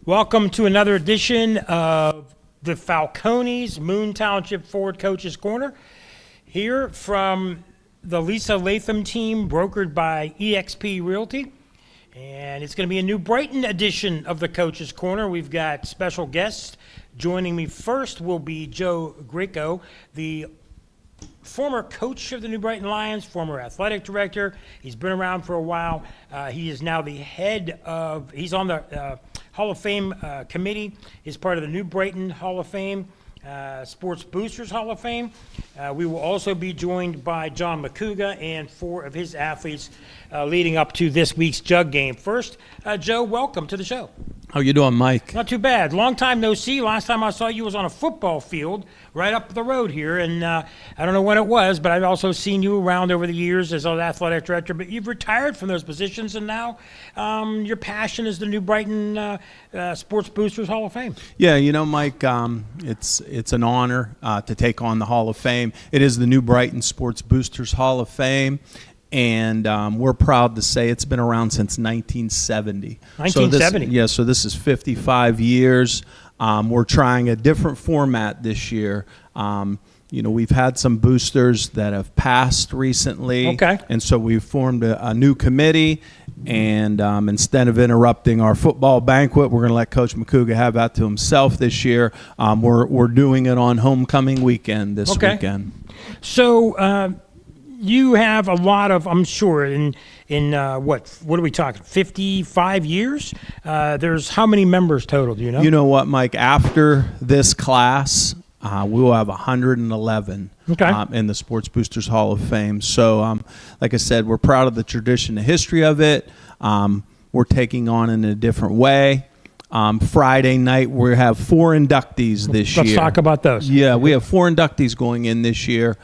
Welcome to another edition of the Falcones Moon Township Forward Coaches Corner. Here from the Lisa Latham team, brokered by eXp Realty. And it's going to be a New Brighton edition of the Coaches Corner. We've got special guests. Joining me first will be Joe Greco, the former coach of the New Brighton Lions, former athletic director. He's been around for a while. He is now the head of, he's on the Hall of Fame committee. He's part of the New Brighton Hall of Fame, Sports Boosters Hall of Fame. We will also be joined by John McCouga and four of his athletes leading up to this week's Jug game. First, Joe, welcome to the show. How you doing, Mike? Not too bad. Long time no see. Last time I saw you was on a football field right up the road here, and I don't know when it was, but I've also seen you around over the years as an athletic director. But you've retired from those positions, and now your passion is the New Brighton Sports Boosters Hall of Fame. Yeah, you know, Mike, it's an honor to take on the Hall of Fame. It is the New Brighton Sports Boosters Hall of Fame. And we're proud to say it's been around since 1970. 1970? So this is 55 years. We're trying a different format this year. We've had some boosters that have passed recently. Okay. And so we've formed a new committee. And instead of interrupting our football banquet, we're going to let Coach McCouga have that to himself this year. We're doing it on homecoming weekend this weekend. So you have a lot of, I'm sure, in what are we talking, 55 years? There's how many members total, do you know? You know what, Mike? After this class, we will have 111 in the Sports Boosters Hall of Fame. So, like I said, we're proud of the tradition, the history of it. We're taking on it in a different way. Friday night, we have 4 inductees this year. Let's talk about those. Yeah, we have 4 inductees going in this year,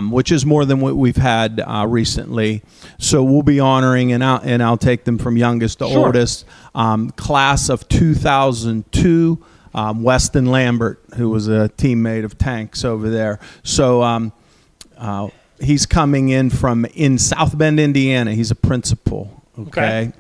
which is more than what we've had recently. So we'll be honoring, and I'll take them from youngest to oldest. Class of 2002, Weston Lambert, who was a teammate of Tank's over there. So he's coming in South Bend, Indiana. He's a principal. Okay.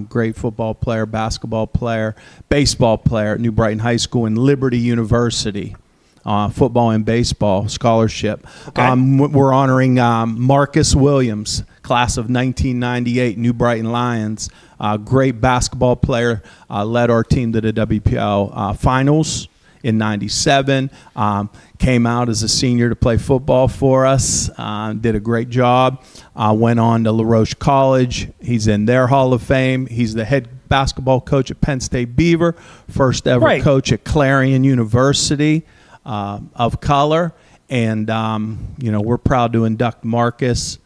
Great football player, basketball player, baseball player at New Brighton High School and Liberty University. Football and baseball scholarship. We're honoring Marcus Williams, class of 1998, New Brighton Lions. Great basketball player, led our team to the WPL finals in 97. Came out as a senior to play football for us. Did a great job. Went on to LaRoche College. He's in their Hall of Fame. He's the head basketball coach at Penn State Beaver. First ever coach at Clarion University of color. And, we're proud to induct Marcus.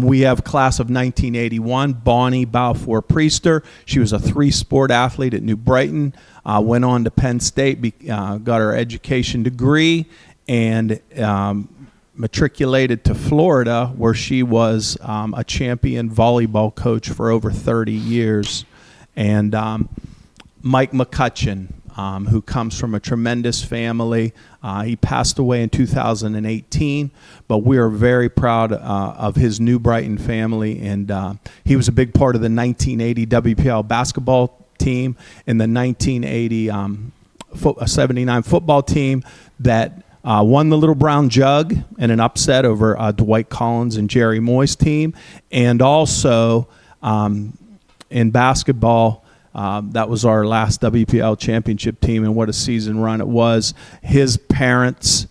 We have class of 1981, Bonnie Balfour Priester. She was a 3-sport athlete at New Brighton. Went on to Penn State, got her education degree, and matriculated to Florida, where she was a champion volleyball coach for over 30 years. And Mike McCutcheon, who comes from a tremendous family. He passed away in 2018, but we are very proud of his New Brighton family, and he was a big part of the 1980 WPL basketball team and the 1980 79 football team that won the Little Brown Jug in an upset over Dwight Collins and Jerry Moy's team, and also in basketball, that was our last WPL championship team, and what a season run it was. His parents,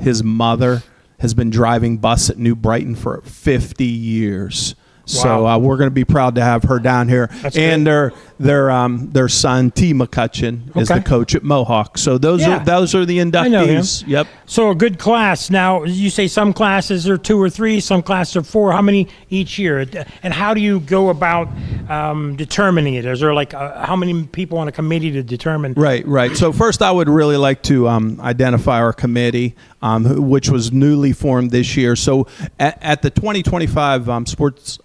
his mother has been driving bus at New Brighton for 50 years. So we're going to be proud to have her down here. That's and their son T. McCutcheon is the coach at Mohawk. So those are the inductees. I know him. Yep. So a good class. Now you say some classes are 2 or 3, some classes are 4. How many each year? And how do you go about determining it? Is there how many people on a committee to determine? Right. So first, I would really like to identify our committee, which was newly formed this year. So at the 2025 Sports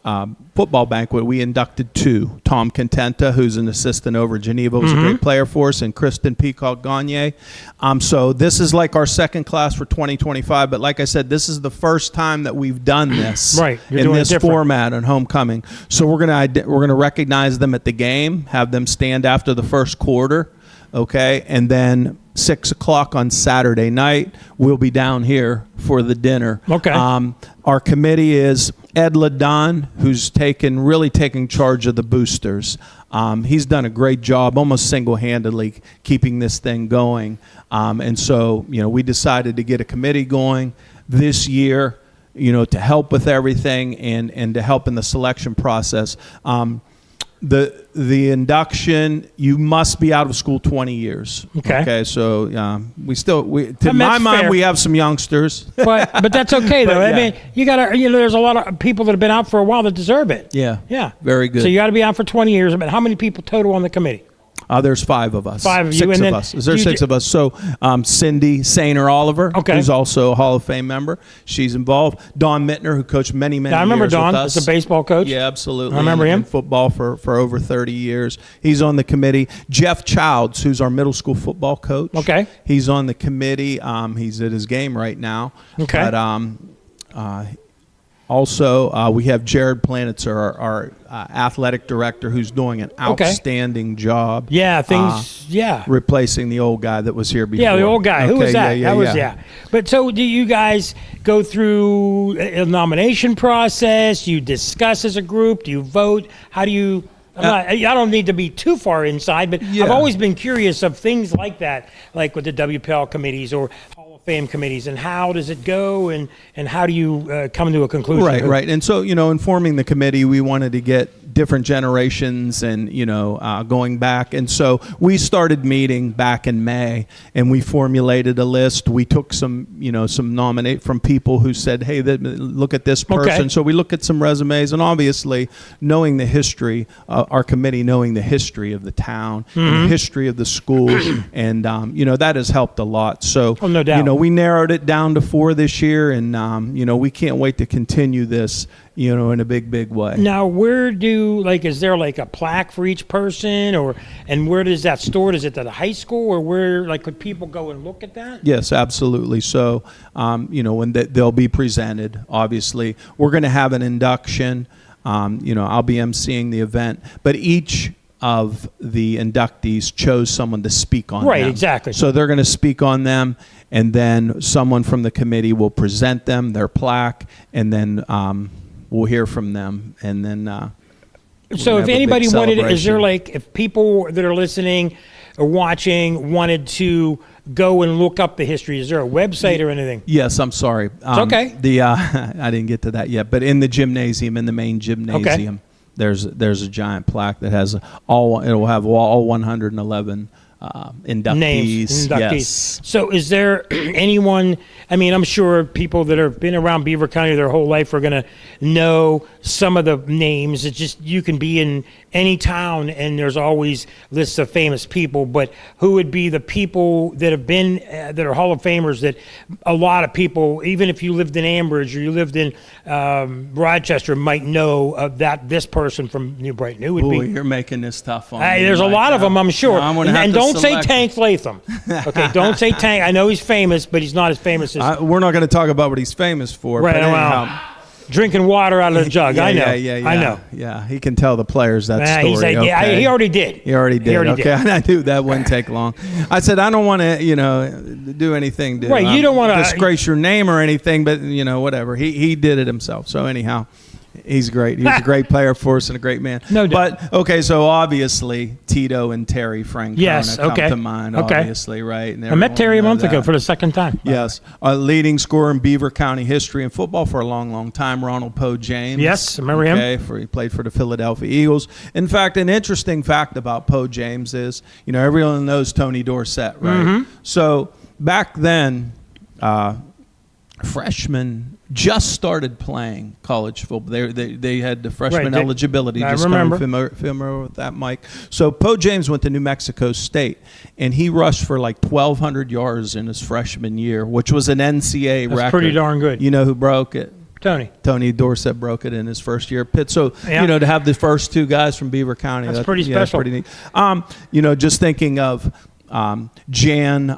football banquet, we inducted 2. Tom Contenta, who's an assistant over at Geneva, was a great player for us, and Kristen Peacock-Gagne. So this is like our second class for 2025. But like I said, this is the first time that we've done this in this format on homecoming. So we're gonna recognize them at the game, have them stand after the first quarter, okay, and then 6 o'clock on Saturday night, we'll be down here for the dinner. Okay. Our committee is Ed Ladon, who's really taking charge of the boosters. He's done a great job, almost single-handedly, keeping this thing going. And so, we decided to get a committee going this year, to help with everything and to help in the selection process. The induction, you must be out of school 20 years. Okay. So to my mind, fair. we have some youngsters. But that's okay though. But, yeah. I mean, you gotta. There's a lot of people that have been out for a while that deserve it. Yeah. Yeah. Very good. So you got to be out for 20 years. But how many people total on the committee? There's 5 of us. 5 of you. 6 and of then us. There's 6 of us. So Cindy Sainer Oliver, who's also a Hall of Fame member, she's involved. Don Mittner, who coached many I remember years Don with us. as a baseball coach. Yeah, absolutely. I remember him. In football for over 30 years. He's on the committee. Jeff Childs, who's our middle school football coach. Okay. He's on the committee. He's at his game right now. Okay. But also, we have Jared Planitzer, our athletic director, who's doing an outstanding job. Yeah, replacing the old guy that was here before. Yeah, the old guy. Who was that? Yeah. But so do you guys go through a nomination process? You discuss as a group? Do you vote? How do you... I don't need to be too far inside, but I've always been curious of things like that, like with the WPL committees or Hall of Fame committees, and how does it go, and how do you come to a conclusion? Right. And so, in forming the committee, we wanted to get different generations and, going back. And so we started meeting back in May, and we formulated a list. We took some nominate from people who said, hey, look at this person. Okay. So we look at some resumes, and obviously knowing the history, our committee knowing the history of the town, and the history of the school, and, that has helped a lot. So, no doubt. We narrowed it down to 4 this year, and, we can't wait to continue this, in a big way. Now, is there like a plaque for each person, and where does that stored? Is it at the high school, or where, could people go and look at that? Yes, absolutely. So, when they'll be presented, obviously, we're going to have an induction. I'll be emceeing the event, but each of the inductees chose someone to speak on them. Right, exactly. So they're going to speak on them, and then someone from the committee will present them their plaque, and then we'll hear from them, and then so if anybody wanted, is there if people that are listening or watching wanted to go and look up the history, is there a website or anything? Yes, I'm sorry. It's okay. I didn't get to that yet, but in the gymnasium, in the main gymnasium, there's a giant plaque that has it'll have all 111 inductees. Yes. So is there anyone, I'm sure people that have been around Beaver County their whole life are going to know some of the names. It's just, you can be in any town and there's always lists of famous people, but who would be the people that have been, that are Hall of Famers that a lot of people, even if you lived in Ambridge or you lived in Rochester, might know of this person from New Brighton? Who would be? You're making this tough on me. There's a lot of them, I'm sure. And don't say Tank Latham. Okay, don't say Tank. I know he's famous, but he's not as famous as... we're not going to talk about what he's famous for. Right, well, drinking water out of the jug. I know. I know. Yeah, he can tell the players that story. He's like, okay. He already did. He already did. I knew that wouldn't take long. I said, I don't want to, do anything to you don't want to disgrace your name or anything, but, whatever. He did it himself. So anyhow, he's great. He's a great player for us and a great man. No doubt. But, okay, so obviously Tito and Terry Francona come to mind, obviously, right? I met Terry a month ago for the second time. Yes. A leading scorer in Beaver County history and football for a long, long time, Ronald Poe James. Yes, I remember him. He played for the Philadelphia Eagles. In fact, an interesting fact about Poe James is, everyone knows Tony Dorsett, right? Mm-hmm. So back then, freshmen just started playing college football. They had the freshman eligibility. I just remember. Familiar with that, Mike. So Poe James went to New Mexico State, and he rushed for 1,200 yards in his freshman year, which was an NCAA record. That's pretty darn good. You know who broke it? Tony Dorsett broke it in his first year at Pitt. So, Yeah. to have the first two guys from Beaver County. That's pretty special. That's pretty neat. Just thinking of Jan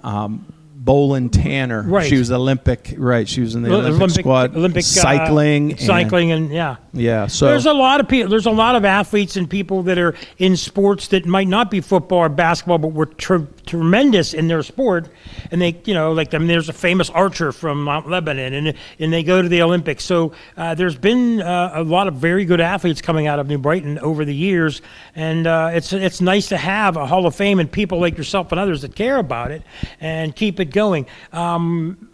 Bolin Tanner. Right. She was Olympic. Right. She was in the Olympic squad. Olympic cycling. and yeah. Yeah. So there's a lot of people. There's a lot of athletes and people that are in sports that might not be football or basketball, but were tremendous in their sport. And they, there's a famous archer from Mount Lebanon, and they go to the Olympics. So there's been a lot of very good athletes coming out of New Brighton over the years, and it's nice to have a Hall of Fame and people like yourself and others that care about it and keep it going.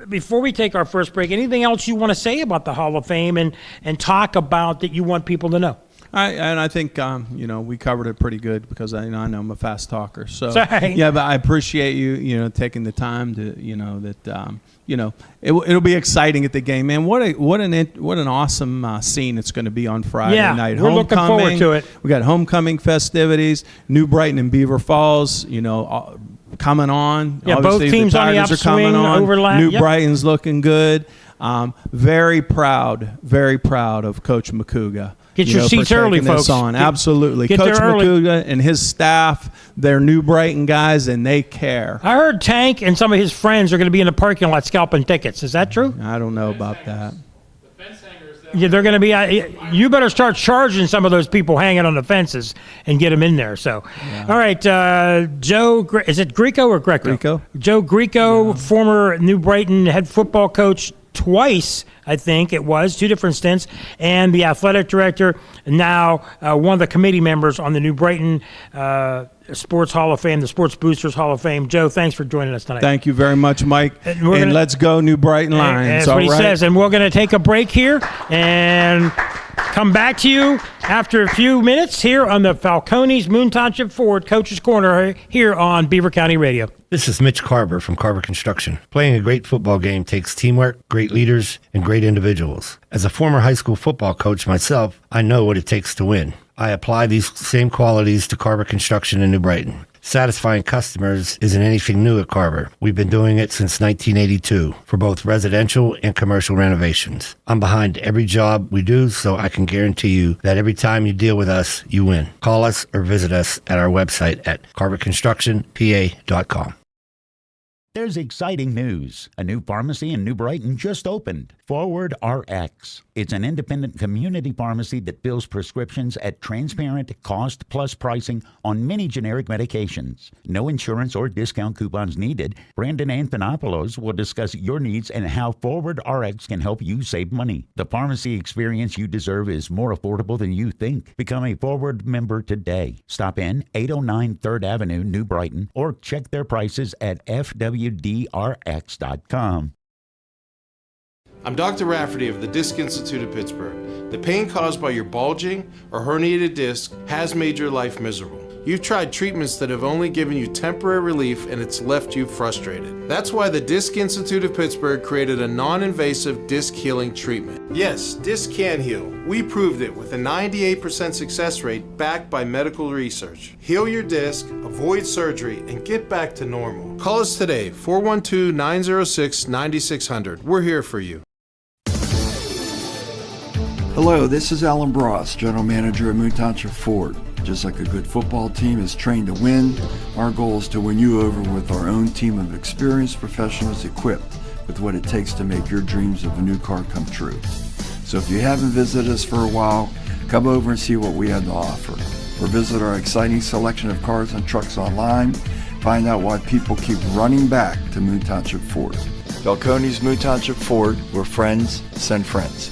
Before we take our first break, anything else you want to say about the Hall of Fame and talk about that you want people to know? I think we covered it pretty good because I know I'm a fast talker. So Sorry. Yeah, but I appreciate you taking the time to it'll be exciting at the game, man. What an awesome scene it's going to be on Friday night. We're looking forward to it. We got homecoming festivities, New Brighton and Beaver Falls. Coming on. Yeah, obviously, both teams the on the Tigers are coming upswing, on. overlap. New Yep. Brighton's looking good. Very proud of Coach McCouga. Get your seats early, folks. Absolutely. Get Coach there early. McCouga and his staff, they're New Brighton guys, and they care. I heard Tank and some of his friends are going to be in the parking lot scalping tickets. Is that true? I don't know about that. Yeah, they're going to be. You better start charging some of those people hanging on the fences and get them in there. So, All right, Joe. Is it Greco or Greco? Greco. Joe Greco, former New Brighton head football coach twice, I think it was, 2 different stints, and the athletic director, now one of the committee members on the New Brighton Sports Hall of Fame, the Sports Boosters Hall of Fame. Joe, thanks for joining us tonight. Thank you very much, Mike. And let's go New Brighton Lions. That's what he says. And we're going to take a break here and come back to you after a few minutes here on the Falcones Moon Township Ford Coach's Corner here on Beaver County Radio. This is Mitch Carver from Carver Construction. Playing a great football game takes teamwork, great leaders, and great individuals. As a former high school football coach myself, I know what it takes to win. I apply these same qualities to Carver Construction in New Brighton. Satisfying customers isn't anything new at Carver. We've been doing it since 1982 for both residential and commercial renovations. I'm behind every job we do, so I can guarantee you that every time you deal with us, you win. Call us or visit us at our website at carverconstructionpa.com. There's exciting news. A new pharmacy in New Brighton just opened. Forward RX. It's an independent community pharmacy that fills prescriptions at transparent cost-plus pricing on many generic medications. No insurance or discount coupons needed. Brandon Anthonopoulos will discuss your needs and how Forward RX can help you save money. The pharmacy experience you deserve is more affordable than you think. Become a Forward member today. Stop in 809 3rd Avenue, New Brighton, or check their prices at fwdrx.com. I'm Dr. Rafferty of the Disc Institute of Pittsburgh. The pain caused by your bulging or herniated disc has made your life miserable. You've tried treatments that have only given you temporary relief and it's left you frustrated. That's why the Disc Institute of Pittsburgh created a non-invasive disc healing treatment. Yes, disc can heal. We proved it with a 98% success rate backed by medical research. Heal your disc, avoid surgery, and get back to normal. Call us today, 412-906-9600. We're here for you. Hello, this is Alan Bross, General Manager at Moon Township Ford. Just like a good football team is trained to win, our goal is to win you over with our own team of experienced professionals equipped with what it takes to make your dreams of a new car come true. So if you haven't visited us for a while, come over and see what we have to offer. Or visit our exciting selection of cars and trucks online. Find out why people keep running back to Moon Township Ford. Falcones Moon Township Ford, where friends send friends.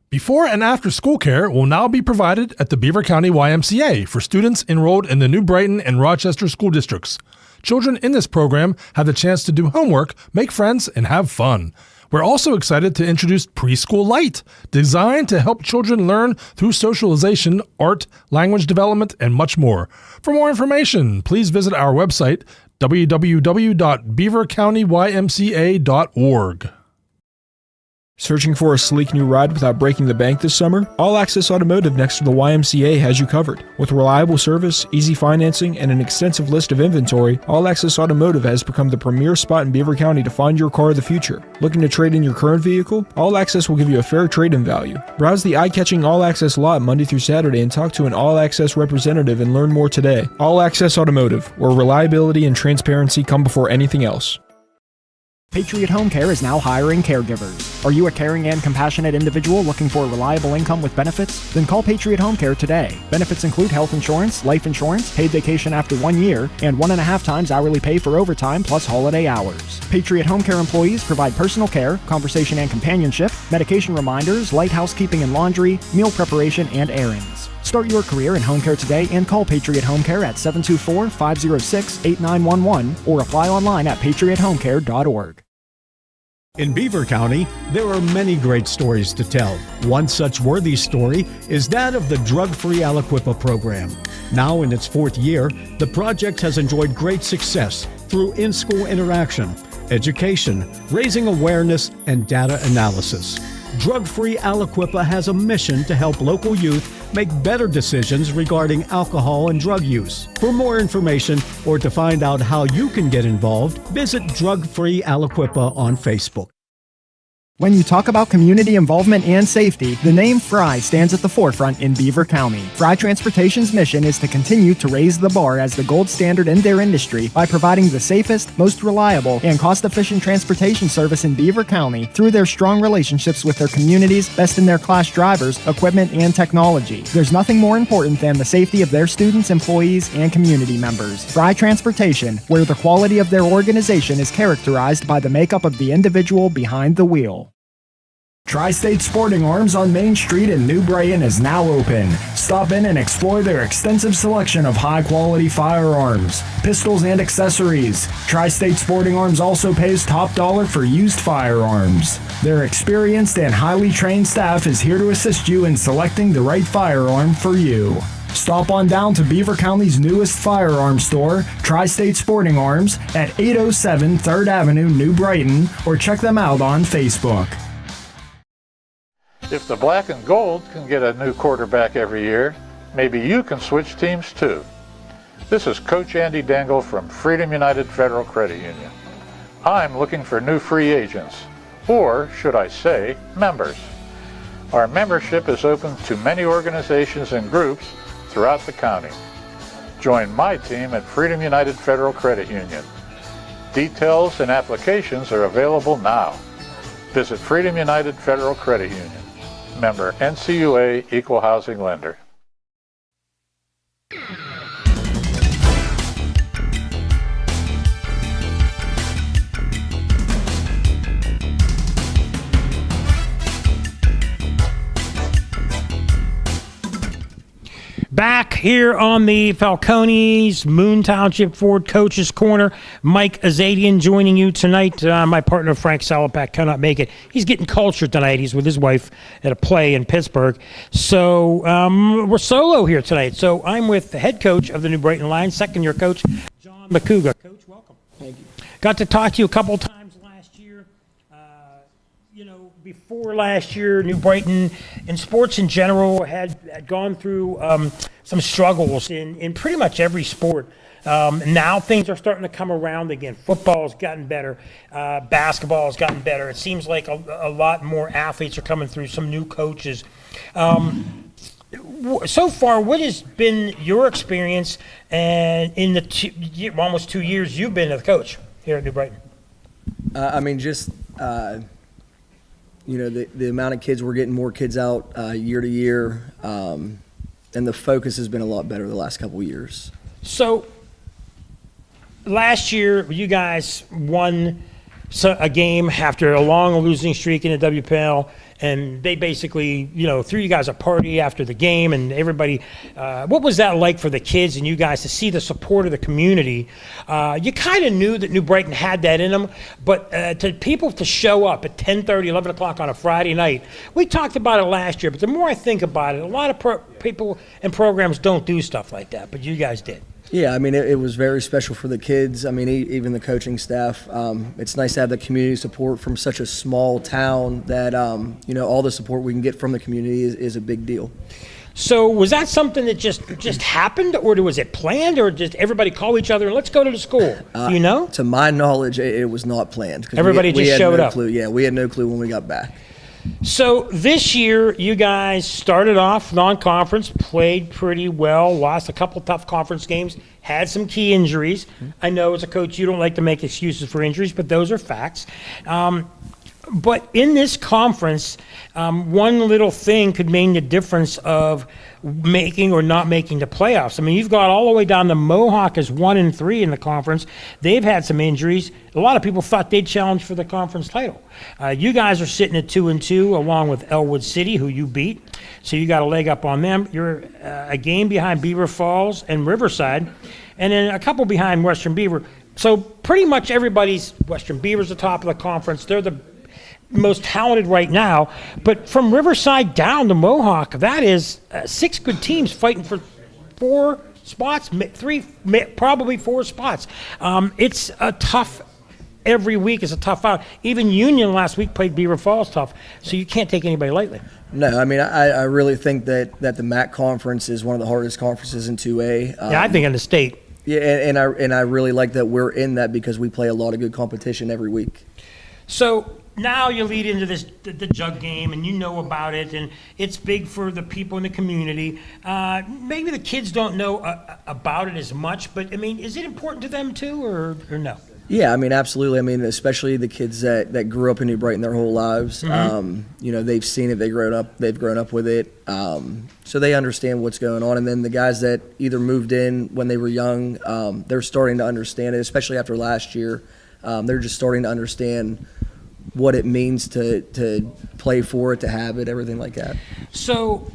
Before and after school care will now be provided at the Beaver County YMCA for students enrolled in the New Brighton and Rochester school districts. Children in this program have the chance to do homework, make friends, and have fun. We're also excited to introduce Preschool Light, designed to help children learn through socialization, art, language development, and much more. For more information, please visit our website, www.beavercountymca.org. Searching for a sleek new ride without breaking the bank this summer? All Access Automotive next to the YMCA has you covered. With reliable service, easy financing, and an extensive list of inventory, All Access Automotive has become the premier spot in Beaver County to find your car of the future. Looking to trade in your current vehicle? All Access will give you a fair trade-in value. Browse the eye-catching All Access lot Monday through Saturday and talk to an All Access representative and learn more today. All Access Automotive, where reliability and transparency come before anything else. Patriot Home Care is now hiring caregivers. Are you a caring and compassionate individual looking for a reliable income with benefits? Then call Patriot Home Care today. Benefits include health insurance, life insurance, paid vacation after 1 year, and 1.5 times hourly pay for overtime plus holiday hours. Patriot Home Care employees provide personal care, conversation and companionship, medication reminders, light housekeeping and laundry, meal preparation, and errands. Start your career in home care today and call Patriot Home Care at 724-506-8911 or apply online at patriothomecare.org. In Beaver County, there are many great stories to tell. One such worthy story is that of the Drug-Free Aliquippa program. Now in its 4th year, the project has enjoyed great success through in-school interaction, education, raising awareness, and data analysis. Drug-Free Aliquippa has a mission to help local youth make better decisions regarding alcohol and drug use. For more information or to find out how you can get involved, visit Drug-Free Aliquippa on Facebook. When you talk about community involvement and safety, the name Fry stands at the forefront in Beaver County. Fry Transportation's mission is to continue to raise the bar as the gold standard in their industry by providing the safest, most reliable, and cost-efficient transportation service in Beaver County through their strong relationships with their community's best-in-their-class drivers, equipment, and technology. There's nothing more important than the safety of their students, employees, and community members. Fry Transportation, where the quality of their organization is characterized by the makeup of the individual behind the wheel. Tri-State Sporting Arms on Main Street in New Brighton is now open. Stop in and explore their extensive selection of high-quality firearms, pistols, and accessories. Tri-State Sporting Arms also pays top dollar for used firearms. Their experienced and highly trained staff is here to assist you in selecting the right firearm for you. Stop on down to Beaver County's newest firearm store, Tri-State Sporting Arms, at 807 3rd Avenue, New Brighton, or check them out on Facebook. If the black and gold can get a new quarterback every year, maybe you can switch teams too. This is Coach Andy Dangle from Freedom United Federal Credit Union. I'm looking for new free agents, or should I say, members. Our membership is open to many organizations and groups throughout the county. Join my team at Freedom United Federal Credit Union. Details and applications are available now. Visit Freedom United Federal Credit Union. Member NCUA Equal Housing Lender. Back here on the Falcones Moon Township Ford Coaches Corner, Mike Azadian joining you tonight. My partner Frank Salapak cannot make it. He's getting cultured tonight. He's with his wife at a play in Pittsburgh. So we're solo here tonight. So I'm with the head coach of the New Brighton Lions, second-year coach, John McCouga. Coach, welcome. Thank you. Got to talk to you a couple times last year. Before last year, New Brighton and sports in general had gone through some struggles in pretty much every sport. Now things are starting to come around again. Football's gotten better. Basketball has gotten better. It seems like a lot more athletes are coming through, some new coaches. So far, what has been your experience and in the almost 2 years you've been a coach here at New Brighton? The amount of kids, we're getting more kids out year to year, and the focus has been a lot better the last couple of years. So last year, you guys won a game after a long losing streak in the WPL, and they basically, threw you guys a party after the game, and everybody. What was that like for the kids and you guys to see the support of the community? You kind of knew that New Brighton had that in them, but to people to show up at 10:30, 11 o'clock on a Friday night, we talked about it last year, but the more I think about it, a lot of people and programs don't do stuff like that, but you guys did. Yeah, I mean, it was very special for the kids. I mean, even the coaching staff. It's nice to have the community support from such a small town that, all the support we can get from the community is a big deal. So was that something that just happened, or was it planned, or just everybody call each other and let's go to the school? Do you know? To my knowledge, it was not planned. 'Cause Everybody we just had showed no up. Clue. Yeah, we had no clue when we got back. So this year, you guys started off non-conference, played pretty well, lost a couple tough conference games, had some key injuries. I know as a coach you don't like to make excuses for injuries, but those are facts. But in this conference, one little thing could mean the difference of making or not making the playoffs. I mean, you've got all the way down to Mohawk as 1-3 in the conference. They've had some injuries. A lot of people thought they'd challenge for the conference title. You guys are sitting at 2-2 along with Elwood City, who you beat. So you got a leg up on them. You're a game behind Beaver Falls and Riverside, and then a couple behind Western Beaver. So pretty much everybody's, Western Beaver's the top of the conference. They're the most talented right now, but from Riverside down to Mohawk, that is 6 good teams fighting for 4 spots, 3, probably 4 spots. It's a tough, every week is a tough out. Even Union last week played Beaver Falls tough, so you can't take anybody lightly. No, I mean, I really think that the MAC conference is one of the hardest conferences in 2A. Yeah, I think in the state. Yeah, and I really like that we're in that because we play a lot of good competition every week. So now you lead into this the jug game, and you know about it, and it's big for the people in the community. Maybe the kids don't know about it as much, but I mean, is it important to them too, or no? Yeah, I mean, absolutely. I mean, especially the kids that grew up in New Brighton their whole lives. Mm-hmm. They've seen it, they've grown up with it, so they understand what's going on. And then the guys that either moved in when they were young, they're starting to understand it, especially after last year. They're just starting to understand what it means to play for it, to have it, everything like that. So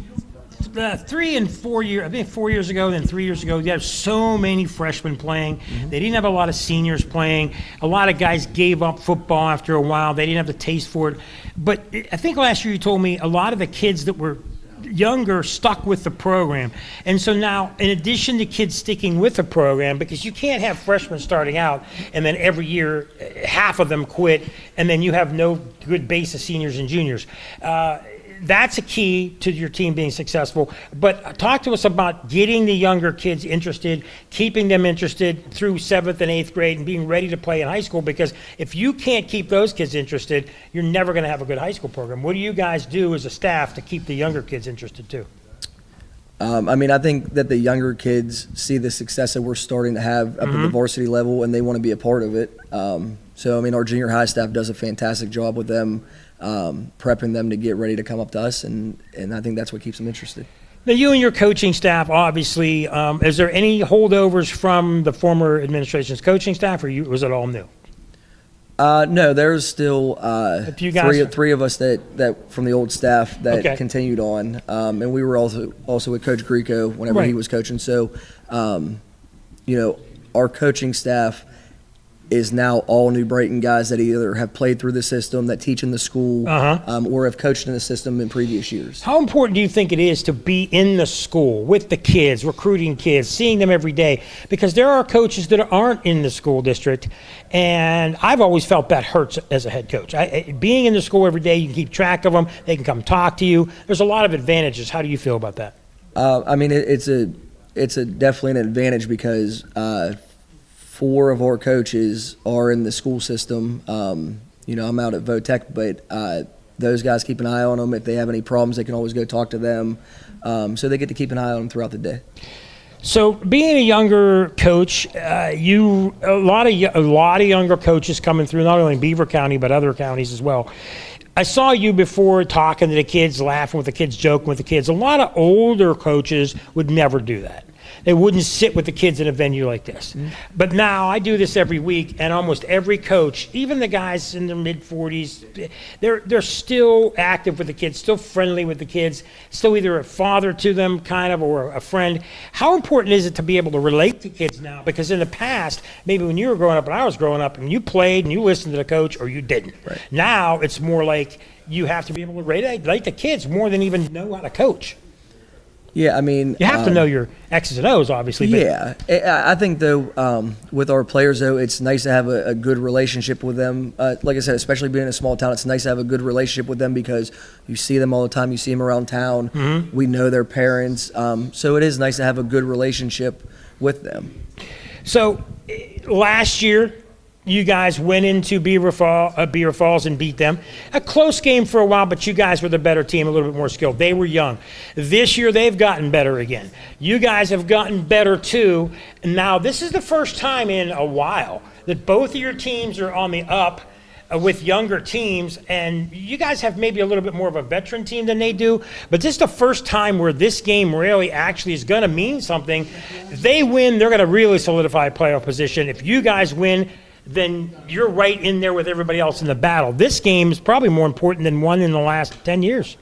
the 3 and 4 year, I think 4 years ago, then 3 years ago, you have so many freshmen playing. Mm-hmm. They didn't have a lot of seniors playing. A lot of guys gave up football after a while. They didn't have the taste for it. But I think last year you told me a lot of the kids that were younger stuck with the program. And so now, in addition to kids sticking with the program, because you can't have freshmen starting out and then every year half of them quit and then you have no good base of seniors and juniors. That's a key to your team being successful. But talk to us about getting the younger kids interested, keeping them interested through 7th and 8th grade and being ready to play in high school, because if you can't keep those kids interested, you're never going to have a good high school program. What do you guys do as a staff to keep the younger kids interested too? I think that the younger kids see the success that we're starting to have up at the varsity level, and they want to be a part of it. Our junior high staff does a fantastic job with them, prepping them to get ready to come up to us, and I think that's what keeps them interested. Now, you and your coaching staff, obviously, is there any holdovers from the former administration's coaching staff, or was it all new? No, there's still three of us that from the old staff that continued on, and we were also with Coach Greco whenever he was coaching. So, our coaching staff is now all New Brighton guys that either have played through the system, that teach in the school, or have coached in the system in previous years. How important do you think it is to be in the school with the kids, recruiting kids, seeing them every day? Because there are coaches that aren't in the school district, and I've always felt that hurts as a head coach. Being in the school every day, you can keep track of them, they can come talk to you. There's a lot of advantages. How do you feel about that? It's definitely an advantage because 4 of our coaches are in the school system. I'm out at Votech, but those guys keep an eye on them. If they have any problems, they can always go talk to them. So they get to keep an eye on them throughout the day. So being a younger coach, a lot of younger coaches coming through, not only in Beaver County, but other counties as well. I saw you before talking to the kids, laughing with the kids, joking with the kids. A lot of older coaches would never do that. They wouldn't sit with the kids in a venue like this. Mm-hmm. But now I do this every week, and almost every coach, even the guys in their mid-40s, they're still active with the kids, still friendly with the kids, still either a father to them kind of or a friend. How important is it to be able to relate to kids now? Because in the past, maybe when you were growing up and I was growing up, and you played and you listened to the coach or you didn't. Right. Now it's more like you have to be able to relate to kids more than even know how to coach. Yeah, I mean, You have to know your X's and O's, obviously. But Yeah, I think though, with our players though, it's nice to have a good relationship with them. Like I said, especially being in a small town, it's nice to have a good relationship with them because you see them all the time. You see them around town. Mm-hmm. We know their parents, so it is nice to have a good relationship with them. So last year, you guys went into Beaver Falls and beat them. A close game for a while, but you guys were the better team, a little bit more skilled. They were young. This year, they've gotten better again. You guys have gotten better too. And now, this is the first time in a while that both of your teams are on the up with younger teams. And you guys have maybe a little bit more of a veteran team than they do. But this is the first time where this game really actually is going to mean something. If they win, they're going to really solidify a playoff position. If you guys win, then you're right in there with everybody else in the battle. This game is probably more important than one in the last 10 years,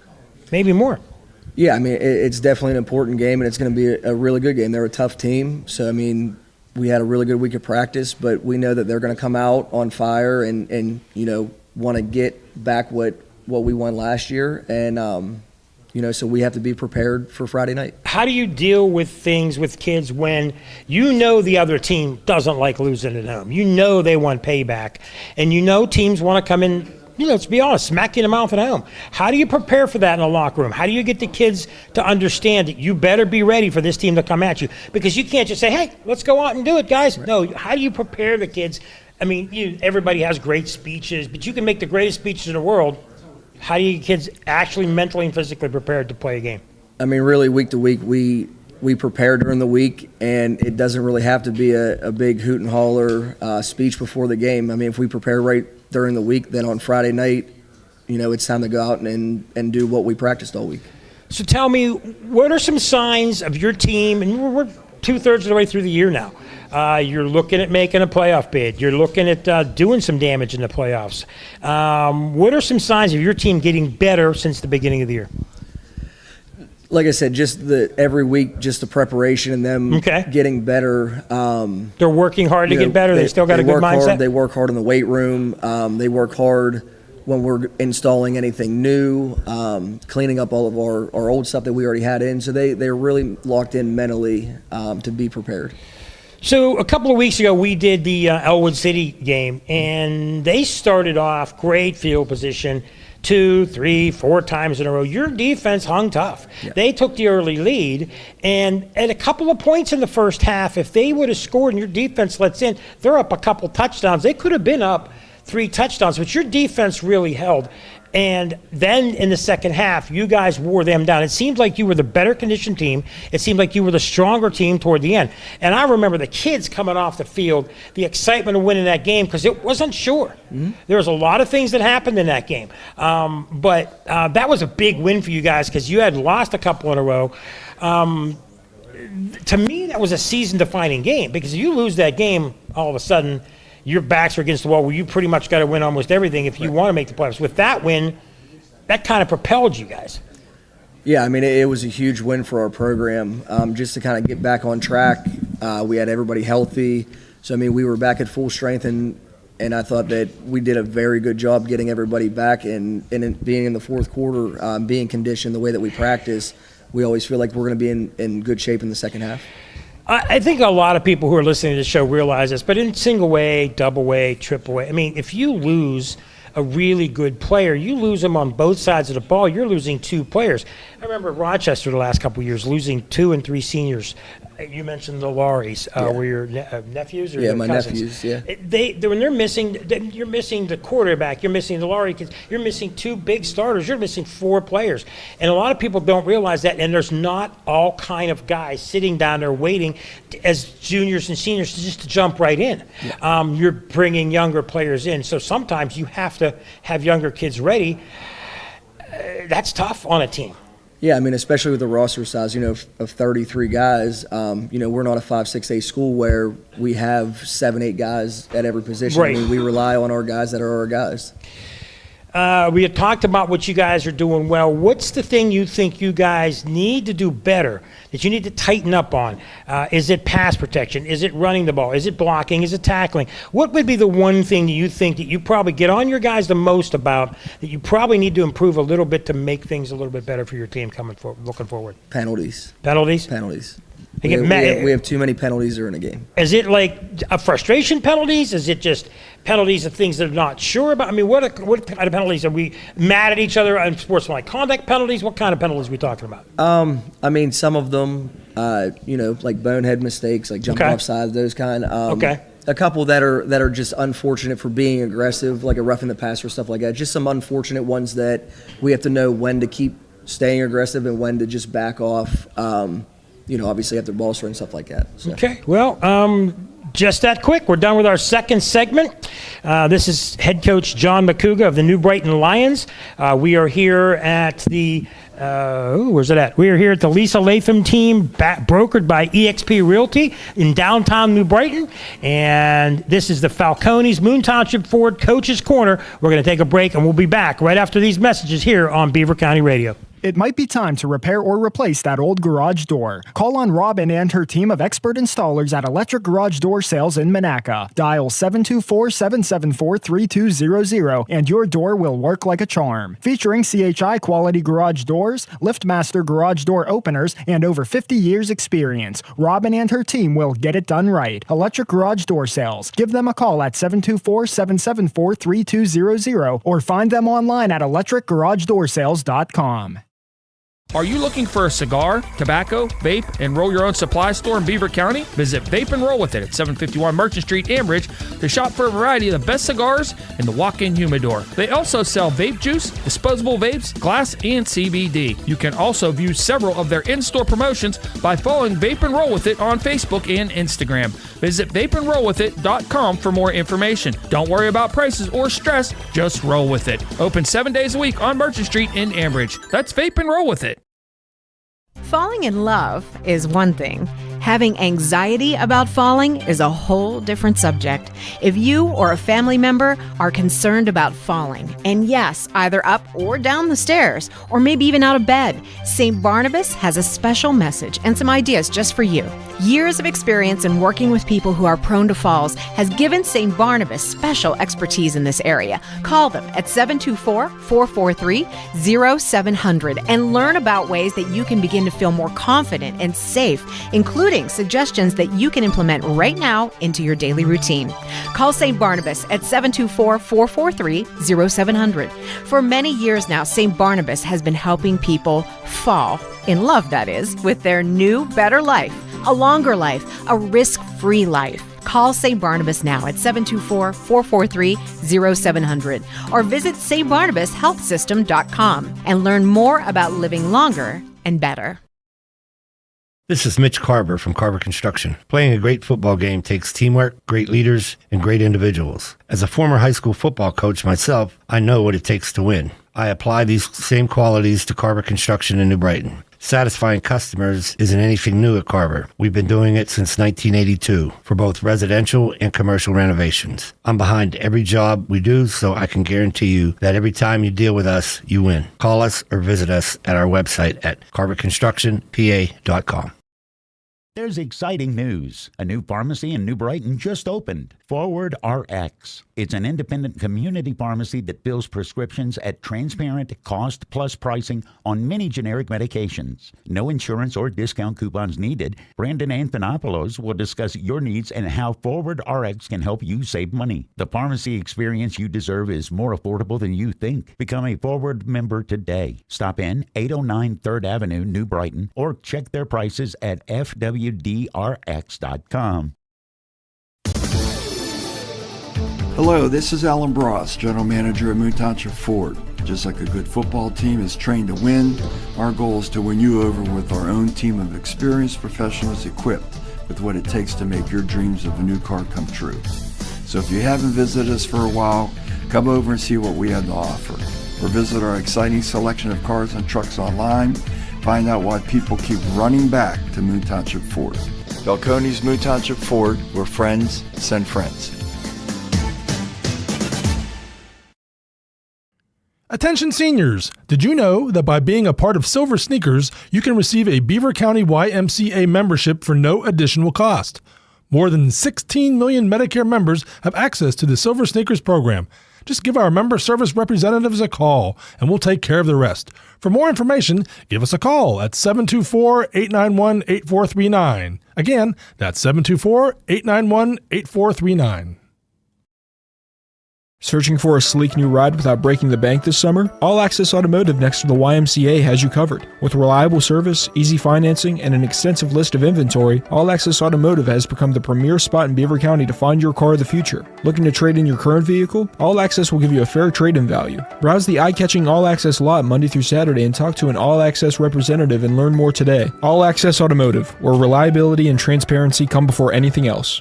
maybe more. Yeah, I mean, it's definitely an important game, and it's going to be a really good game. They're a tough team, so, I mean, we had a really good week of practice, but we know that they're going to come out on fire and you know, want to get back what we won last year, and, you know, so we have to be prepared for Friday night. How do you deal with things with kids when you know the other team doesn't like losing at home? You know they want payback, and you know teams want to come in, you know, let's be honest, smack you in the mouth at home. How do you prepare for that in the locker room? How do you get the kids to understand that you better be ready for this team to come at you? Because you can't just say, hey, let's go out and do it, guys. Right. No, how do you prepare the kids? I mean, everybody has great speeches, but you can make the greatest speeches in the world. How do you get kids actually mentally and physically prepared to play a game? I mean, really, week to week, we prepare during the week, and it doesn't really have to be a big hoot and holler speech before the game. I mean, if we prepare right during the week, then on Friday night, you know, it's time to go out and do what we practiced all week. So tell me, what are some signs of your team, and we're 2/3 of the way through the year now. You're looking at making a playoff bid. You're looking at doing some damage in the playoffs. What are some signs of your team getting better since the beginning of the year? Like I said, just every week, just the preparation and them getting better. They're working hard to get better. They still got a good mindset. Hard. They work hard in the weight room. They work hard when we're installing anything new, cleaning up all of our old stuff that we already had in. So they're really locked in mentally to be prepared. So a couple of weeks ago, we did the Elwood City game, and they started off great field position 2, 3, 4 times in a row. Your defense hung tough. Yeah. They took the early lead, and at a couple of points in the first half, if they would have scored and your defense lets in, they're up a couple touchdowns. They could have been up 3 touchdowns, but your defense really held. And then in the second half, you guys wore them down. It seemed like you were the better conditioned team. It seemed like you were the stronger team toward the end. And I remember the kids coming off the field, the excitement of winning that game, because it wasn't sure. Mm-hmm. There was a lot of things that happened in that game. But that was a big win for you guys because you had lost a couple in a row. To me, that was a season-defining game because if you lose that game, all of a sudden – your backs are against the wall where you pretty much got to win almost everything if you want to make the playoffs. With that win, that kind of propelled you guys. Yeah, I mean, it was a huge win for our program just to kind of get back on track. We had everybody healthy. So, I mean, we were back at full strength, and I thought that we did a very good job getting everybody back and being in the fourth quarter, being conditioned the way that we practice. We always feel like we're going to be in good shape in the second half. I think a lot of people who are listening to the show realize this, but in single way, double way, triple way, I mean, if you lose a really good player, you lose them on both sides of the ball, you're losing 2 players. I remember Rochester the last couple of years losing 2 and 3 seniors. You mentioned the Lauries. Were your nephews or yeah, your my cousins? nephews. Yeah, when they're missing, you're missing the quarterback. You're missing the Laurie kids. You're missing 2 big starters. You're missing 4 players, and a lot of people don't realize that. And there's not all kind of guys sitting down there waiting as juniors and seniors just to jump right in. Yeah. You're bringing younger players in, so sometimes you have to have younger kids ready. That's tough on a team. Yeah, I mean, especially with the roster size, you know, of 33 guys, you know, we're not a 5, 6, 8 school where we have 7, 8 guys at every position. Right. I mean, we rely on our guys that are our guys. we had talked about what you guys are doing well. What's the thing you think you guys need to do better, that you need to tighten up on? Is it pass protection? Is it running the ball? Is it blocking? Is it tackling? What would be the one thing that you think that you probably get on your guys the most about, that you probably need to improve a little bit to make things a little bit better for your team looking forward? Penalties. Penalties? Penalties. We have too many penalties during a game. Is it like a frustration penalties? Is it just penalties of things that are not sure about? I mean, what kind of penalties are we mad at each other? Unsportsmanlike conduct penalties? What kind of penalties are we talking about? I mean, some of them, like bonehead mistakes, like jumping off sides, those kind. A couple that are just unfortunate for being aggressive, like a roughing the passer, stuff like that. Just some unfortunate ones that we have to know when to keep staying aggressive and when to just back off. Obviously after ball swing, stuff like that. So. Okay, well, just that quick, we're done with our second segment. This is head coach John McCouga of the New Brighton Lions. We are here at the, where's it at? We are here at the Lisa Latham team, brokered by eXp Realty in downtown New Brighton. And this is the Falcones Moon Township Ford Coach's Corner. We're going to take a break, and we'll be back right after these messages here on Beaver County Radio. It might be time to repair or replace that old garage door. Call on Robin and her team of expert installers at Electric Garage Door Sales in Monaca. Dial 724-774-3200 and your door will work like a charm. Featuring CHI quality garage doors, LiftMaster garage door openers, and over 50 years experience, Robin and her team will get it done right. Electric Garage Door Sales. Give them a call at 724-774-3200 or find them online at electricgaragedoorsales.com. Are you looking for a cigar, tobacco, vape, and roll your own supply store in Beaver County? Visit Vape and Roll With It at 751 Merchant Street, Ambridge to shop for a variety of the best cigars in the walk-in humidor. They also sell vape juice, disposable vapes, glass, and CBD. You can also view several of their in-store promotions by following Vape and Roll With It on Facebook and Instagram. Visit vapeandrollwithit.com for more information. Don't worry about prices or stress, just roll with it. Open 7 days a week on Merchant Street in Ambridge. That's Vape and Roll With It. Falling in love is one thing. Having anxiety about falling is a whole different subject. If you or a family member are concerned about falling, and yes, either up or down the stairs, or maybe even out of bed, St. Barnabas has a special message and some ideas just for you. Years of experience in working with people who are prone to falls has given St. Barnabas special expertise in this area. Call them at 724-443-0700 and learn about ways that you can begin to feel more confident and safe, including suggestions that you can implement right now into your daily routine. Call St. Barnabas at 724-443-0700. For many years now, St. Barnabas has been helping people fall, in love that is, with their new, better life, a longer life, a risk-free life. Call St. Barnabas now at 724-443-0700 or visit stbarnabashealthsystem.com and learn more about living longer and better. This is Mitch Carver from Carver Construction. Playing a great football game takes teamwork, great leaders, and great individuals. As a former high school football coach myself, I know what it takes to win. I apply these same qualities to Carver Construction in New Brighton. Satisfying customers isn't anything new at Carver. We've been doing it since 1982 for both residential and commercial renovations. I'm behind every job we do, so I can guarantee you that every time you deal with us, you win. Call us or visit us at our website at carverconstructionpa.com. There's exciting news. A new pharmacy in New Brighton just opened. Forward RX. It's an independent community pharmacy that fills prescriptions at transparent cost-plus pricing on many generic medications. No insurance or discount coupons needed. Brandon Anthonopoulos will discuss your needs and how Forward RX can help you save money. The pharmacy experience you deserve is more affordable than you think. Become a Forward member today. Stop in 809 3rd Avenue, New Brighton, or check their prices at fwdrx.com. Hello, this is Alan Bross, General Manager at Moon Township Ford. Just like a good football team is trained to win, our goal is to win you over with our own team of experienced professionals equipped with what it takes to make your dreams of a new car come true. So if you haven't visited us for a while, come over and see what we have to offer. Or visit our exciting selection of cars and trucks online. Find out why people keep running back to Moon Township Ford. Falcones Moon Township Ford, where friends send friends. Attention seniors! Did you know that by being a part of Silver Sneakers, you can receive a Beaver County YMCA membership for no additional cost? More than 16 million Medicare members have access to the Silver Sneakers program. Just give our member service representatives a call, and we'll take care of the rest. For more information, give us a call at 724-891-8439. Again, that's 724-891-8439. Searching for a sleek new ride without breaking the bank this summer? All Access Automotive next to the YMCA has you covered. With reliable service, easy financing, and an extensive list of inventory, All Access Automotive has become the premier spot in Beaver County to find your car of the future. Looking to trade in your current vehicle? All Access will give you a fair trade-in value. Browse the eye-catching All Access lot Monday through Saturday and talk to an All Access representative and learn more today. All Access Automotive, where reliability and transparency come before anything else.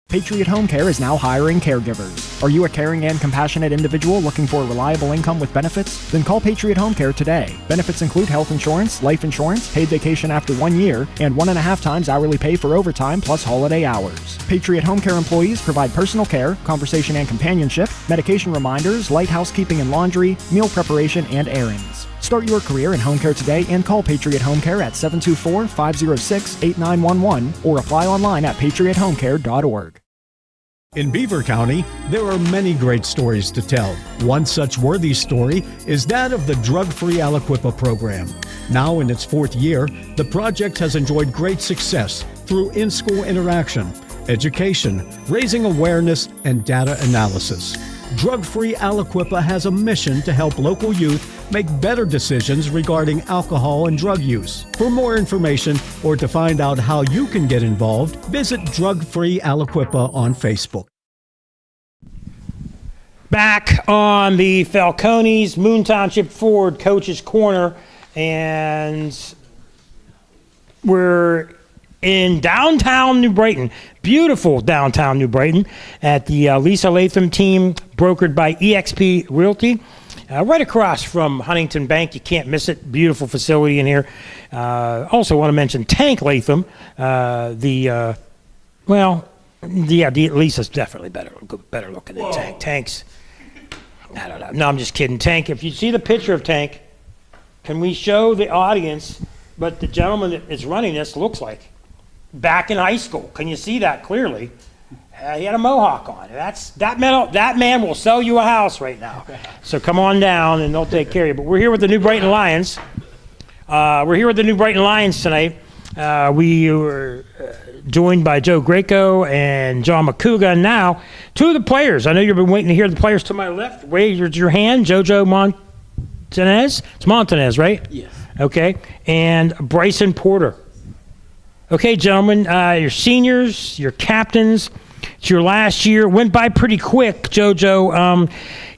Patriot Home Care is now hiring caregivers. Are you a caring and compassionate individual looking for a reliable income with benefits? Then call Patriot Home Care today. Benefits include health insurance, life insurance, paid vacation after 1 year, and 1.5 times hourly pay for overtime plus holiday hours. Patriot Home Care employees provide personal care, conversation and companionship, medication reminders, light housekeeping and laundry, meal preparation, and errands. Start your career in home care today and call Patriot Home Care at 724-506-8911 or apply online at patriothomecare.org. In Beaver County, there are many great stories to tell. One such worthy story is that of the drug-free Aliquippa program. Now in its 4th year, the project has enjoyed great success through in-school interaction, education, raising awareness, and data analysis. Drug-free Aliquippa has a mission to help local youth make better decisions regarding alcohol and drug use. For more information or to find out how you can get involved, visit Drug Free Aliquippa on Facebook. Back on the Falcones Moon Township Ford Coach's Corner, and we're in downtown New Brighton, beautiful downtown New Brighton, at the Lisa Latham team, brokered by EXP Realty. Right across from Huntington Bank. You can't miss it. Beautiful facility in here. Also want to mention Tank Latham. Lisa's definitely better looking than Tank. Tank's, I don't know. No, I'm just kidding. Tank, if you see the picture of Tank, can we show the audience what the gentleman that is running this looks like? Back in high school. Can you see that clearly? He had a mohawk on. That man will sell you a house right now. So come on down and they'll take care of you. But we're here with the New Brighton Lions. Tonight. We were joined by Joe Greco and John McCouga. And now, two of the players. I know you've been waiting to hear the players to my left. Raise your hand. Jojo Montanez. It's Montanez, right? Yes. Okay. And Bryson Porter. Okay, gentlemen, you're seniors, you're captains. It's your last year. It went by pretty quick, JoJo.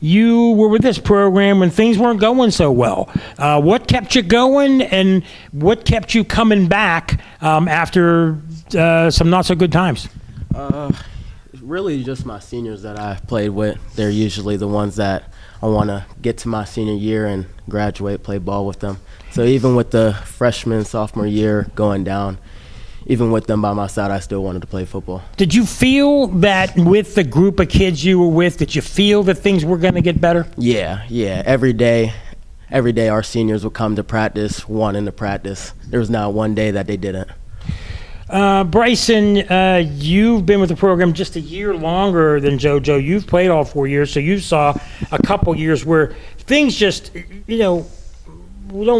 You were with this program when things weren't going so well. What kept you going, and what kept you coming back after some not so good times? Really just my seniors that I played with. They're usually the ones that I want to get to my senior year and graduate, play ball with them. So even with the freshman, sophomore year going down, even with them by my side, I still wanted to play football. Did you feel that with the group of kids you were with, did you feel that things were going to get better? Yeah. Every day our seniors would come to practice, wanting to practice. There was not one day that they didn't. Bryson, you've been with the program just a year longer than JoJo. You've played all 4 years, so you saw a couple years where things just, we don't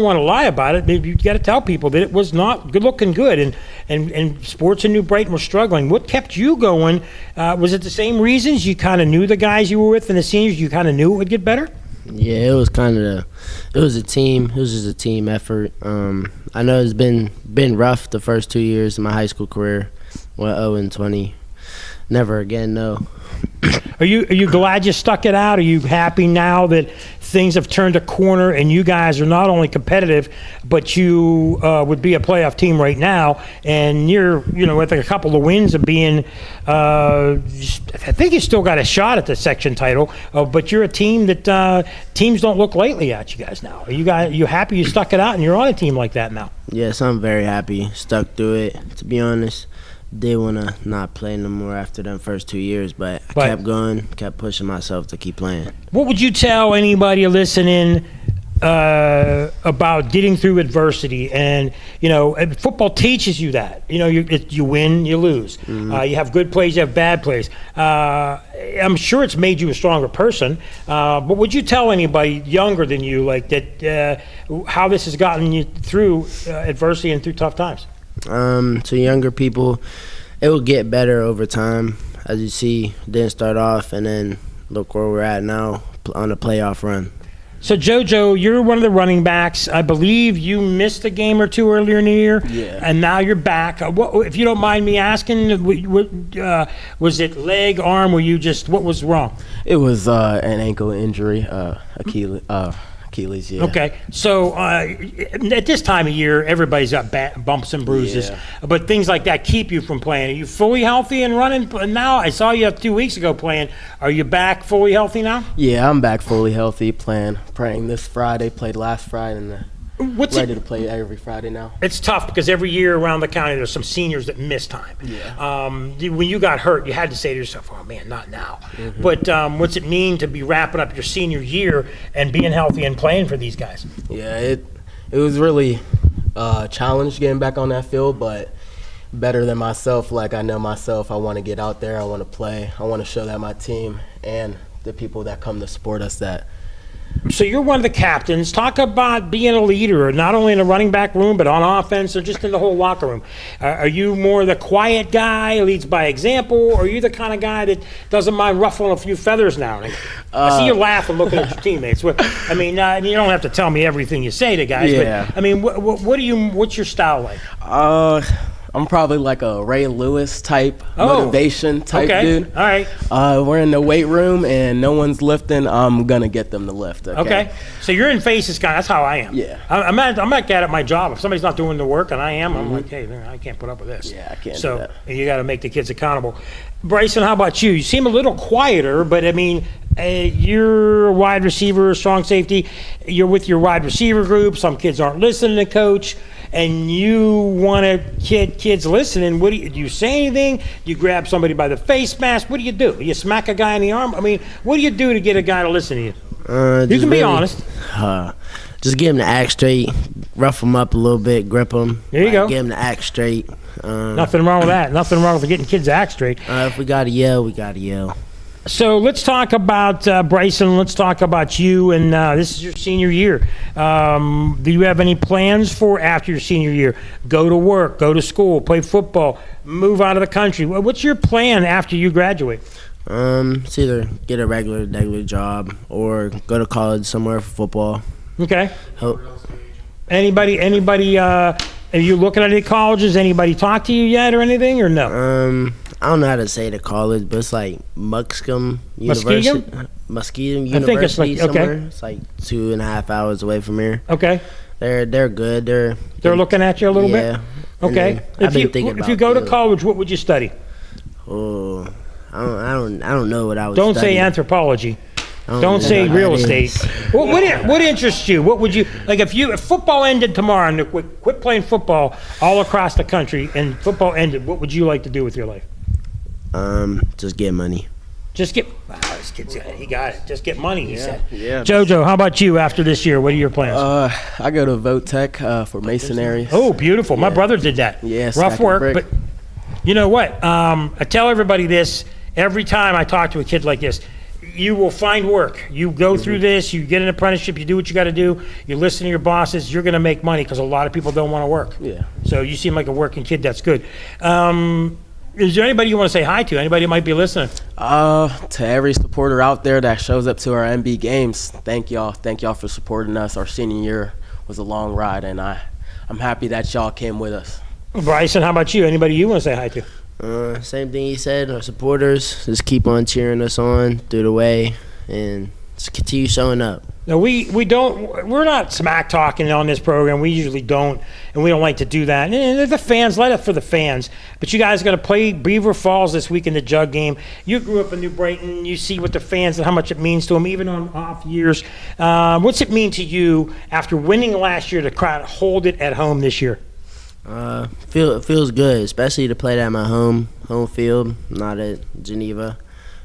want to lie about it. Maybe you got to tell people that it was not looking good, and sports in New Brighton were struggling. What kept you going? Was it the same reasons? You kind of knew the guys you were with and the seniors. You kind of knew it would get better. Yeah, it was a team. It was just a team effort. I know it's been rough the first 2 years of my high school career. Went 0-20. Never again, no. Are you glad you stuck it out? Are you happy now that things have turned a corner and you guys are not only competitive, but you would be a playoff team right now, and you're with a couple of wins of being I think you still got a shot at the section title, but you're a team that teams don't look lightly at you guys now. Are you happy you stuck it out and you're on a team like that now? Yes, I'm very happy. Stuck through it, to be honest. did want to not play no more after them first 2 years, but I kept going, kept pushing myself to keep playing. What would you tell anybody listening about getting through adversity? And football teaches you that. You win, you lose. You have good plays, you have bad plays. I'm sure it's made you a stronger person. But would you tell anybody younger than you like that how this has gotten you through adversity and through tough times? To younger people, it will get better over time. As you see, didn't start off, and then look where we're at now on a playoff run. So, JoJo, you're one of the running backs. I believe you missed a game or two earlier in the year, and now you're back. If you don't mind me asking, was it leg, arm? What was wrong? It was an ankle injury, Achilles, yeah. Okay, so at this time of year, everybody's got bumps and bruises, but things like that keep you from playing. Are you fully healthy and running now? I saw you 2 weeks ago playing. Are you back fully healthy now? Yeah, I'm back fully healthy, praying this Friday, played last Friday, and ready to play every Friday now. It's tough because every year around the county there's some seniors that miss time. Yeah. When you got hurt, you had to say to yourself, oh man, not now. But what's it mean to be wrapping up your senior year and being healthy and playing for these guys? Yeah, it was really a challenge getting back on that field, but better than myself. Like, I know myself, I want to get out there, I want to play, I want to show that my team and the people that come to support us that. So you're one of the captains. Talk about being a leader, not only in the running back room, but on offense or just in the whole locker room. Are you more the quiet guy, leads by example, or are you the kind of guy that doesn't mind ruffling a few feathers now and then? I see you laughing looking at your teammates. You don't have to tell me everything you say to guys, but what's your style like? I'm probably like a Ray Lewis type, motivation type dude. All right. We're in the weight room and no one's lifting. I'm gonna get them to lift. Okay. So you're in faces, guy. That's how I am. Yeah. I'm like that at my job. If somebody's not doing the work and I am, I'm like, hey, I can't put up with this. Yeah, I can't. So do that. You got to make the kids accountable. Bryson, how about you? You seem a little quieter, but you're a wide receiver, strong safety. You're with your wide receiver group. Some kids aren't listening to coach. And you want to get kids listening. Do you say anything? Do you grab somebody by the face mask? What do? You smack a guy in the arm? What do you do to get a guy to listen to you? You can be honest. Just get him to act straight, rough him up a little bit, grip him. There you go. Get him to act straight. Nothing wrong with that. Nothing wrong with getting kids to act straight. If we got to yell, we got to yell. So let's talk about Bryson. Let's talk about you. And this is your senior year. Do you have any plans for after your senior year? Go to work, go to school, play football, move out of the country. What's your plan after you graduate? It's either get a regular job or go to college somewhere for football. Okay. Anybody? Are you looking at any colleges? Anybody talk to you yet or anything, or no? I don't know how to say the college, but it's like Muskegon University. Muskegon University. I think it's like, somewhere. It's like 2.5 hours away from here. Okay. They're good. They're looking at you a little bit. Okay. If you go to college, what would you study? Oh, I don't know what I would. Don't say anthropology. Don't say real estate. What interests you? What would you like if football ended tomorrow and quit playing football all across the country and football ended? What would you like to do with your life? Just get money. This kid's he got it. Just get money, he said. Yeah. JoJo, how about you after this year? What are your plans? I go to Vote Tech for masonry. Oh, beautiful. Yeah. My brother did that. Yeah, rough work, but you know what? I tell everybody this every time I talk to a kid like this. You will find work. You go through this, you get an apprenticeship, you do what you got to do, you listen to your bosses, you're going to make money because a lot of people don't want to work. Yeah. So you seem like a working kid. That's good. Is there anybody you want to say hi to? Anybody who might be listening? To every supporter out there that shows up to our MB games, thank y'all. Thank y'all for supporting us. Our senior year was a long ride, and I'm happy that y'all came with us. Bryson, how about you? Anybody you want to say hi to? Same thing he said. Our supporters just keep on cheering us on through the way and just continue showing up. No, we're not smack talking on this program. We usually don't, and we don't like to do that. And the fans, let it for the fans. But you guys got to play Beaver Falls this week in the Jug game. You grew up in New Brighton. You see what the fans and how much it means to them, even on off years. What's it mean to you after winning last year to try to hold it at home this year? Feels good, especially to play at my home field, not at Geneva.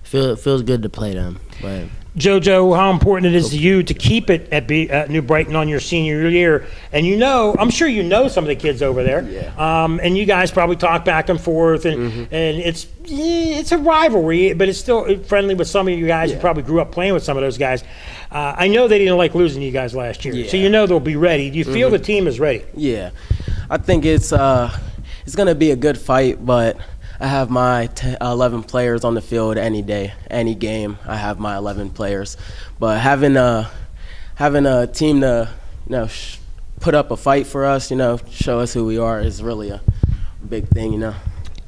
Feels good to play them. But JoJo, how important it is to you to keep it at New Brighton on your senior year. And I'm sure you know some of the kids over there. Yeah. And you guys probably talk back and forth, and it's a rivalry, but it's still friendly with some of you guys. Yeah. You probably grew up playing with some of those guys. I know they didn't like losing you guys last year, so they'll be ready. Do you feel the team is ready? Yeah, I think it's going to be a good fight, but I have my 11 players on the field any day, any game. I have my 11 players, but having a team to put up a fight for us, show us who we are is really a big thing,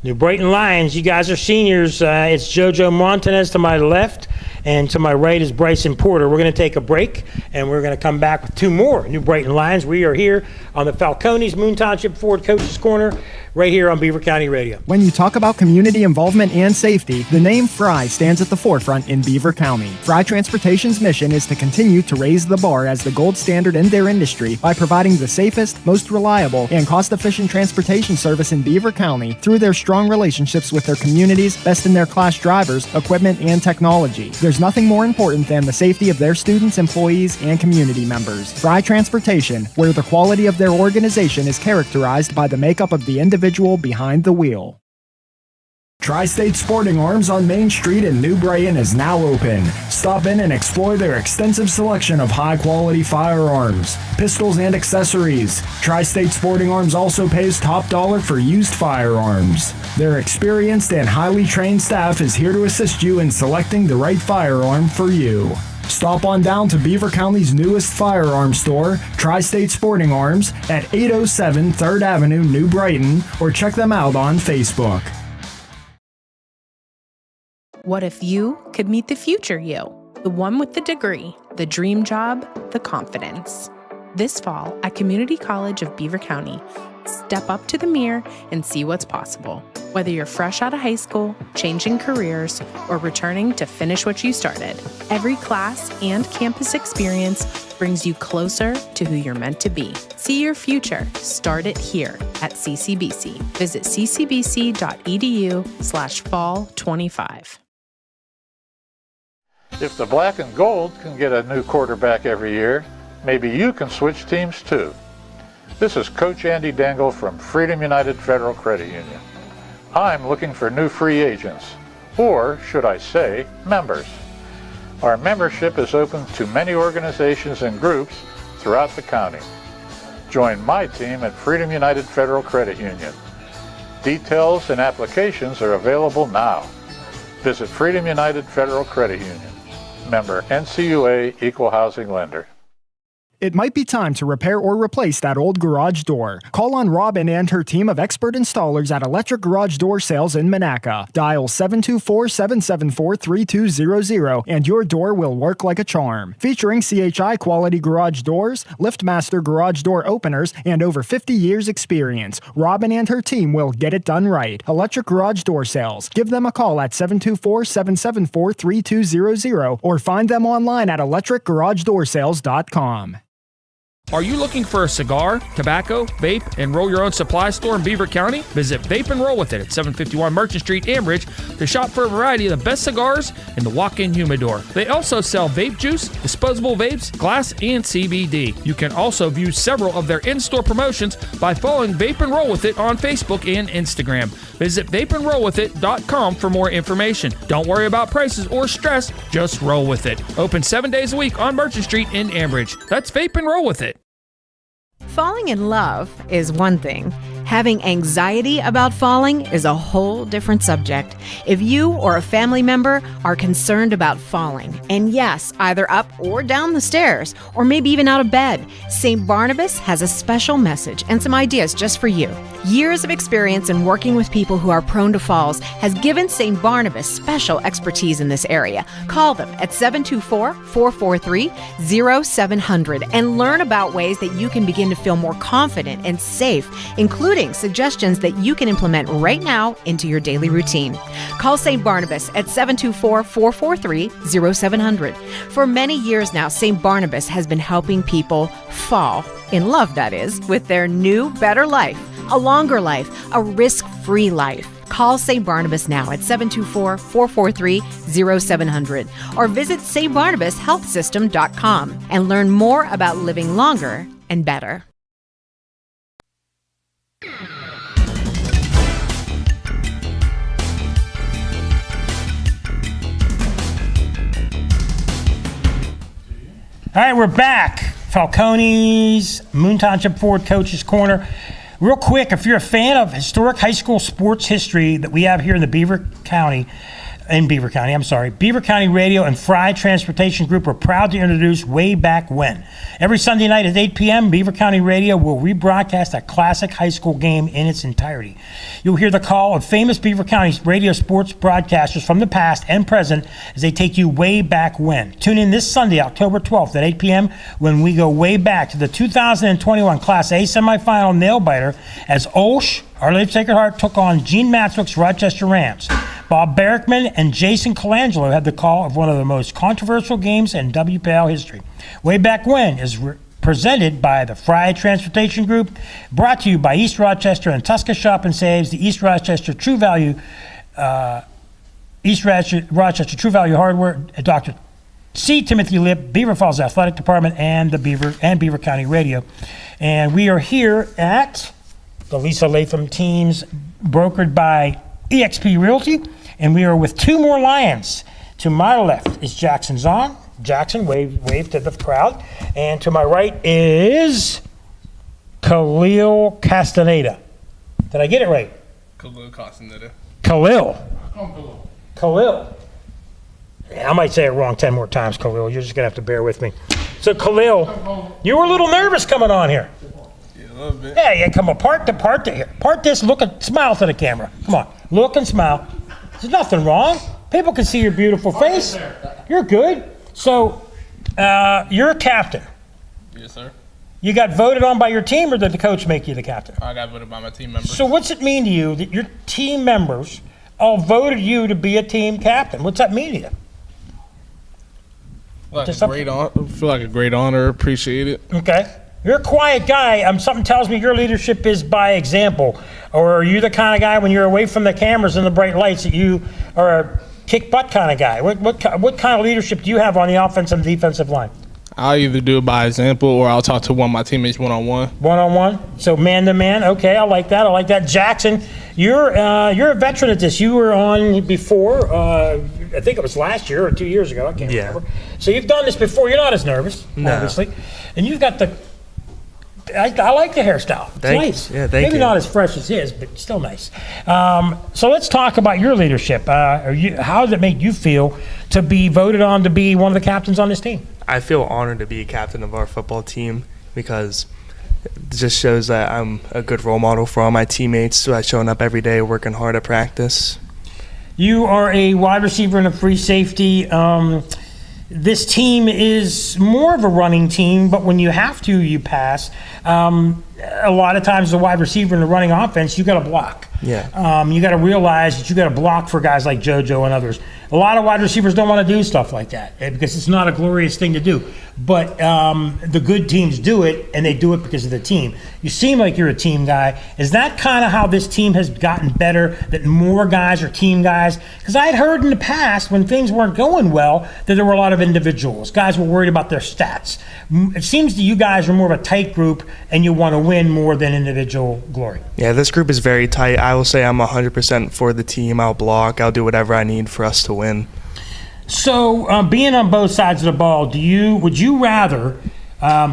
New Brighton Lions, you guys are seniors. It's JoJo Montanez to my left, and to my right is Bryson Porter. We're going to take a break, and we're going to come back with two more New Brighton Lions. We are here on the Falcones Moon Township Ford Coaches Corner, right here on Beaver County Radio. When you talk about community involvement and safety, the name Fry stands at the forefront in Beaver County. Fry Transportation's mission is to continue to raise the bar as the gold standard in their industry by providing the safest, most reliable, and cost-efficient transportation service in Beaver County through their strong relationships with their community's best-in-their-class drivers, equipment, and technology. There's nothing more important than the safety of their students, employees, and community members. Fry Transportation, where the quality of their organization is characterized by the makeup of the individual behind the wheel. Tri-State Sporting Arms on Main Street in New Brighton is now open. Stop in and explore their extensive selection of high-quality firearms, pistols, and accessories. Tri-State Sporting Arms also pays top dollar for used firearms. Their experienced and highly trained staff is here to assist you in selecting the right firearm for you. Stop on down to Beaver County's newest firearms store, Tri-State Sporting Arms, at 807 3rd Avenue, New Brighton, or check them out on Facebook. What if you could meet the future you? The one with the degree, the dream job, the confidence. This fall at Community College of Beaver County, step up to the mirror and see what's possible. Whether you're fresh out of high school, changing careers, or returning to finish what you started, every class and campus experience brings you closer to who you're meant to be. See your future. Start it here at CCBC. Visit ccbc.edu/fall25. If the black and gold can get a new quarterback every year, maybe you can switch teams too. This is Coach Andy Dangle from Freedom United Federal Credit Union. I'm looking for new free agents, or should I say, members. Our membership is open to many organizations and groups throughout the county. Join my team at Freedom United Federal Credit Union. Details and applications are available now. Visit Freedom United Federal Credit Union. Member NCUA Equal Housing Lender. It might be time to repair or replace that old garage door. Call on Robin and her team of expert installers at Electric Garage Door Sales in Monaca. Dial 724-774-3200 and your door will work like a charm. Featuring CHI quality garage doors, LiftMaster garage door openers, and over 50 years experience, Robin and her team will get it done right. Electric Garage Door Sales. Give them a call at 724-774-3200 or find them online at electricgaragedoorsales.com. Are you looking for a cigar, tobacco, vape, and roll your own supply store in Beaver County? Visit Vape and Roll With It at 751 Merchant Street, Ambridge, to shop for a variety of the best cigars in the walk-in humidor. They also sell vape juice, disposable vapes, glass, and CBD. You can also view several of their in-store promotions by following Vape and Roll With It on Facebook and Instagram. Visit vapeandrollwithit.com for more information. Don't worry about prices or stress, just roll with it. Open 7 days a week on Merchant Street in Ambridge. That's Vape and Roll With It. Falling in love is one thing. Having anxiety about falling is a whole different subject. If you or a family member are concerned about falling, and yes, either up or down the stairs, or maybe even out of bed, St. Barnabas has a special message and some ideas just for you. Years of experience in working with people who are prone to falls has given St. Barnabas special expertise in this area. Call them at 724-443-0700 and learn about ways that you can begin to feel more confident and safe, including suggestions that you can implement right now into your daily routine. Call St. Barnabas at 724-443-0700. For many years now, St. Barnabas has been helping people fall, in love that is, with their new, better life. a longer life, a risk-free life. Call St. Barnabas now at 724-443-0700 or visit stbarnabashealthsystem.com and learn more about living longer and better. All right, we're back. Falcone's Moon Township Ford Coach's Corner. Real quick, if you're a fan of historic high school sports history that we have here in Beaver County Radio and Fry Transportation Group are proud to introduce Way Back When. Every Sunday night at 8 p.m., Beaver County Radio will rebroadcast a classic high school game in its entirety. You'll hear the call of famous Beaver County radio sports broadcasters from the past and present as they take you way back when. Tune in this Sunday, October 12th at 8 p.m. when we go way back to the 2021 Class A semifinal nail-biter as Olsh, Our Lady of Sacred Heart, took on Gene Matswick's Rochester Rams. Bob Barrickman and Jason Colangelo had the call of one of the most controversial games in WPL history. Way Back When is presented by the Fry Transportation Group, brought to you by East Rochester and Tusca Shop and Saves, the East Rochester True Value Hardware, Dr. C. Timothy Lip, Beaver Falls Athletic Department, and the Beaver County Radio. And we are here at the Lisa Latham teams, brokered by eXp Realty, and we are with two more Lions. To my left is Jackson Zahn. Jackson, wave to the crowd. And to my right is Khalil Castaneda. Did I get it right? Khalil Castaneda. Khalil. Yeah, I might say it wrong 10 more times, Khalil. You're just going to have to bear with me. So, Khalil, you were a little nervous coming on here. Yeah, a little bit. Yeah, come on. Part this, look and smile to the camera. Come on. Look and smile. There's nothing wrong. People can see your beautiful face. You're good. So, you're a captain. Yes, sir. You got voted on by your team, or did the coach make you the captain? I got voted by my team members. So what's it mean to you that your team members all voted you to be a team captain? What's that mean to you? I feel like a great honor. Appreciate it. Okay. You're a quiet guy. Something tells me your leadership is by example. Or are you the kind of guy when you're away from the cameras and the bright lights that you are a kick butt kind of guy? What kind of leadership do you have on the offensive and defensive line? I'll either do it by example or I'll talk to one of my teammates one-on-one. One-on-one? So man-to-man? Okay, I like that. Jackson, you're a veteran at this. You were on before, I think it was last year or 2 years ago. I can't remember. So you've done this before. You're not as nervous, obviously. And you've got I like the hairstyle. It's nice. Yeah, thank Maybe you. not as fresh as his, but still nice. So let's talk about your leadership. How does it make you feel to be voted on to be one of the captains on this team? I feel honored to be a captain of our football team because it just shows that I'm a good role model for all my teammates by showing up every day, working hard at practice. You are a wide receiver and a free safety. This team is more of a running team, but when you have to, you pass. A lot of times the wide receiver in the running offense, you got to block. Yeah. You got to realize that you got to block for guys like JoJo and others. A lot of wide receivers don't want to do stuff like that because it's not a glorious thing to do. But the good teams do it, and they do it because of the team. You seem like you're a team guy. Is that kind of how this team has gotten better, that more guys are team guys? Because I had heard in the past when things weren't going well that there were a lot of individuals. Guys were worried about their stats. It seems that you guys are more of a tight group, and you want to win more than individual glory. Yeah, this group is very tight. I will say I'm 100% for the team. I'll block. I'll do whatever I need for us to win. So, being on both sides of the ball, would you rather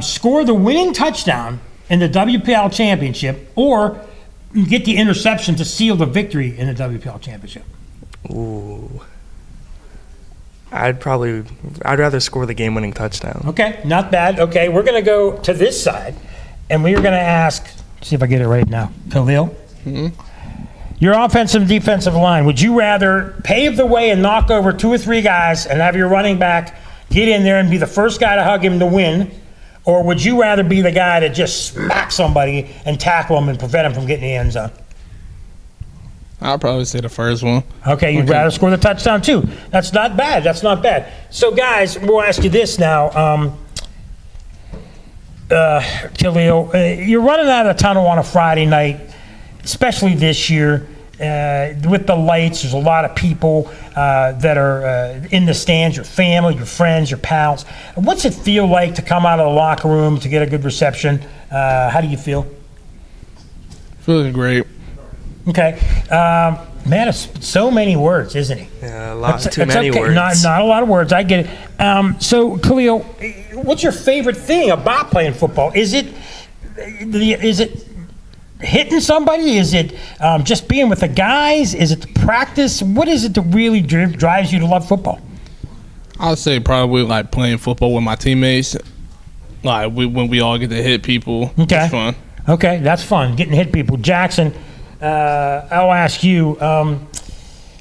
score the winning touchdown in the WPL championship or get the interception to seal the victory in the WPL championship? Ooh. I'd rather score the game-winning touchdown. Okay, not bad. Okay, we're going to go to this side, and we are going to ask, see if I get it right now, Khalil. Mm-hmm. Your offensive and defensive line, would you rather pave the way and knock over 2 or 3 guys and have your running back get in there and be the first guy to hug him to win, or would you rather be the guy to just smack somebody and tackle him and prevent him from getting the end zone? I'll probably say the first one. Okay, you'd rather score the touchdown too. That's not bad. So guys, we'll ask you this now. Khalil, you're running out of the tunnel on a Friday night. especially this year, with the lights, there's a lot of people that are in the stands, your family, your friends, your pals. What's it feel like to come out of the locker room to get a good reception? How do you feel? Feeling great. Okay. Man, it's so many words, isn't he? Yeah, too many okay. words. Not a lot of words. I get it. So, Khalil, what's your favorite thing about playing football? Is it hitting somebody? Is it just being with the guys? Is it the practice? What is it that really drives you to love football? I'll say probably like playing football with my teammates. Like when we all get to hit people. Okay. It's fun. Okay, that's fun. Getting to hit people. Jackson, I'll ask you.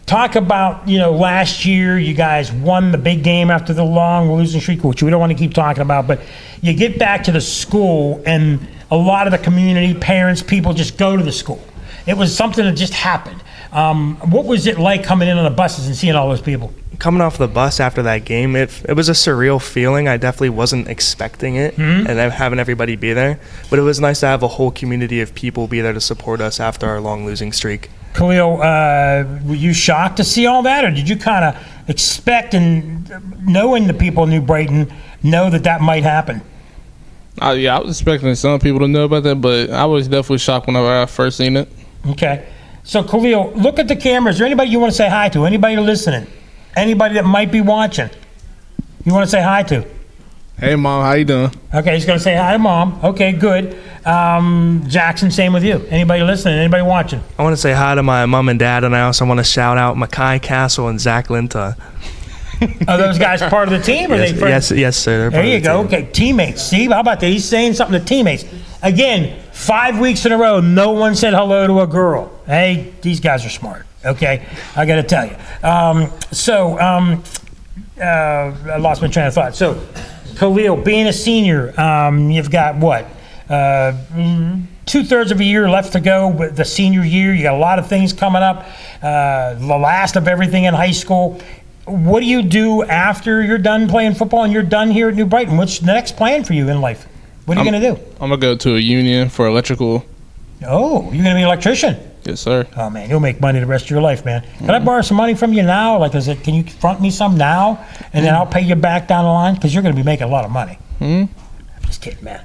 Talk about, last year you guys won the big game after the long losing streak, which we don't want to keep talking about, but you get back to the school and a lot of the community, parents, people just go to the school. It was something that just happened. What was it like coming in on the buses and seeing all those people? Coming off the bus after that game, it was a surreal feeling. I definitely wasn't expecting it, and then having everybody be there. But it was nice to have a whole community of people be there to support us after our long losing streak. Khalil, were you shocked to see all that, or did you kind of expect, and knowing the people in New Brighton, know that might happen? Yeah, I was expecting some people to know about that, but I was definitely shocked whenever I first seen it. Okay. So, Khalil, look at the camera. Is there anybody you want to say hi to? Anybody listening? Anybody that might be watching? You want to say hi to? Hey, Mom, how you doing? Okay, he's going to say hi to Mom. Okay, good. Jackson, same with you. Anybody listening? Anybody watching? I want to say hi to my mom and dad, and I also want to shout out Mackay Castle and Zach Linta. Are those guys part of the team? Or yes, are they friends? yes, sir. There you go. Okay, teammates. See, how about that? He's saying something to teammates. Again, 5 weeks in a row, no one said hello to a girl. Hey, these guys are smart. Okay, I got to tell you. I lost my train of thought. So, Khalil, being a senior, you've got what? 2/3 of a year left to go with the senior year. You got a lot of things coming up. The last of everything in high school. What do you do after you're done playing football and you're done here at New Brighton? What's the next plan for you in life? What are you going to do? I'm going to go to a union for electrical. Oh, you're going to be an electrician? Yes, sir. Oh, man, you'll make money the rest of your life, man. Can I borrow some money from you now? Like, can you front me some now? And then I'll pay you back down the line? Because you're going to be making a lot of money. I'm just kidding, man.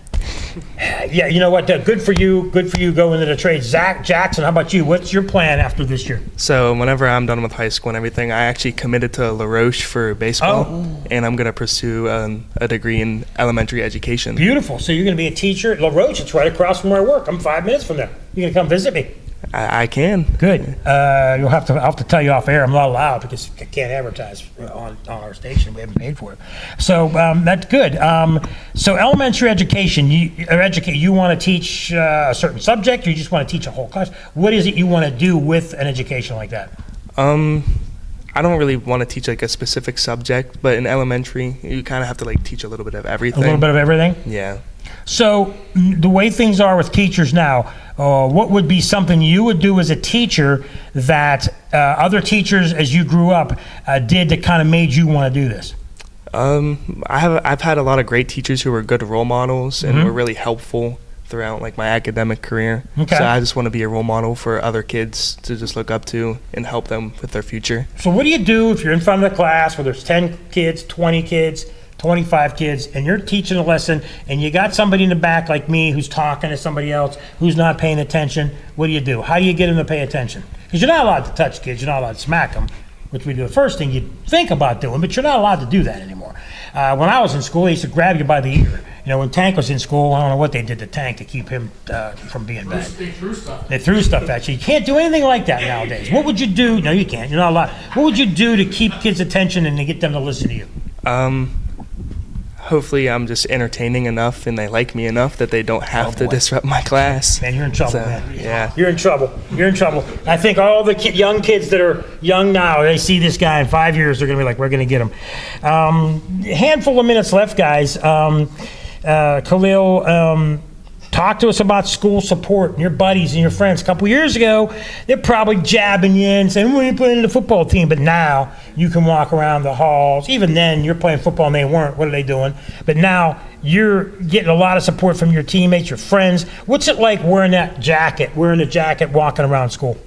Yeah, you know what? Good for you. Good for you going into the trade. Zach Jackson, how about you? What's your plan after this year? So whenever I'm done with high school and everything, I actually committed to La Roche for baseball, and I'm going to pursue a degree in elementary education. Beautiful. So you're going to be a teacher at La Roche. It's right across from where I work. I'm 5 minutes from there. You're going to come visit me? I can. Good. I'll have to tell you off air. I'm not allowed because I can't advertise on our station. We haven't paid for it. So that's good. So elementary education, you want to teach a certain subject, or you just want to teach a whole class? What is it you want to do with an education like that? I don't really want to teach like a specific subject, but in elementary, you kind of have to like teach a little bit of everything. A little bit of everything? Yeah. So the way things are with teachers now, what would be something you would do as a teacher that other teachers as you grew up did that kind of made you want to do this? I've had a lot of great teachers who were good role models and were really helpful throughout like my academic career. Okay. So I just want to be a role model for other kids to just look up to and help them with their future. So what do you do if you're in front of the class where there's 10 kids, 20 kids, 25 kids, and you're teaching a lesson, and you got somebody in the back like me who's talking to somebody else who's not paying attention? What do? How do you get them to pay attention? Because you're not allowed to touch kids, you're not allowed to smack them, which would be the first thing you'd think about doing, but you're not allowed to do that anymore. When I was in school, they used to grab you by the ear. You know, when Tank was in school, I don't know what they did to Tank to keep him from being bad. They threw stuff at you. You can't do anything like that nowadays. What would you do? No, you can't. You're not allowed. What would you do to keep kids' attention and to get them to listen to you? Hopefully I'm just entertaining enough and they like me enough that they don't have to disrupt my class. Man, you're in trouble, man. Yeah. You're in trouble. You're in trouble. I think all the young kids that are young now, they see this guy in 5 years, they're going to be like, we're going to get him. Handful of minutes left, guys. Khalil, Talk to us about school support and your buddies and your friends. A couple years ago, they're probably jabbing you and saying, well, you're playing in the football team. But now you can walk around the halls. Even then, you're playing football and they weren't. What are they doing? But now you're getting a lot of support from your teammates, your friends. What's it like wearing the jacket, walking around school?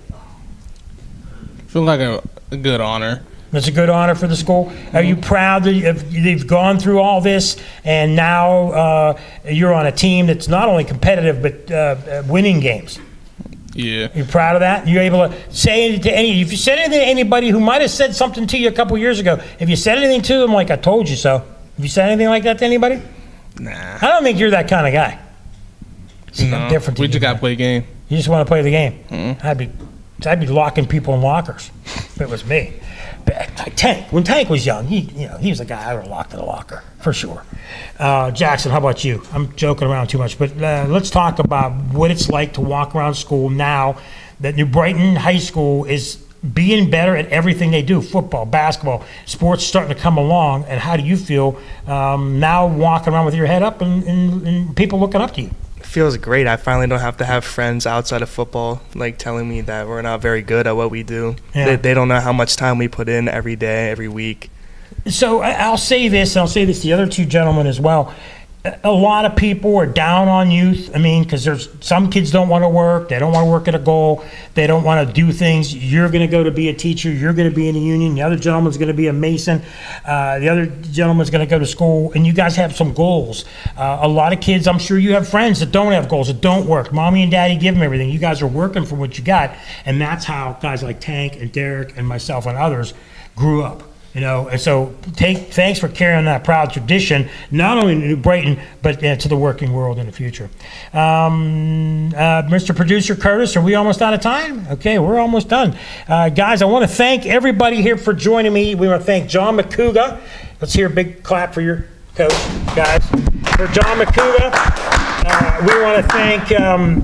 Feel like a good honor. It's a good honor for the school. Are you proud that you've gone through all this and now you're on a team that's not only competitive but winning games? Yeah. You're proud of that? You're able to say it to if you said anything to anybody who might have said something to you a couple years ago, if you said anything to them like I told you so, have you said anything like that to anybody? Nah. I don't think you're that kind of guy. No, different. We just got to play the game. You just want to play the game. Mm-hmm. I'd be locking people in lockers if it was me. Tank, when Tank was young, he was the guy I would have locked in a locker for sure. Jackson, how about you? I'm joking around too much, but let's talk about what it's like to walk around school now that New Brighton High School is being better at everything they do, football, basketball, sports starting to come along, and how do you feel now walking around with your head up and people looking up to you? Feels great. I finally don't have to have friends outside of football like telling me that we're not very good at what we do. Yeah. They don't know how much time we put in every day, every week. So I'll say this, and I'll say this to the other two gentlemen as well. A lot of people are down on youth. I mean, because there's some kids don't want to work. They don't want to work at a goal. They don't want to do things. You're going to go to be a teacher. You're going to be in a union. The other gentleman's going to be a mason. The other gentleman's going to go to school. And you guys have some goals. A lot of kids, I'm sure you have friends that don't have goals, that don't work. Mommy and daddy give them everything. You guys are working for what you got. And that's how guys like Tank and Derek and myself and others grew up. And so thanks for carrying that proud tradition, not only to New Brighton, but to the working world in the future. Mr. Producer Curtis, are we almost out of time? Okay, we're almost done. Guys, I want to thank everybody here for joining me. We want to thank John McCouga. Let's hear a big clap for your coach, guys. For John McCouga. We want to thank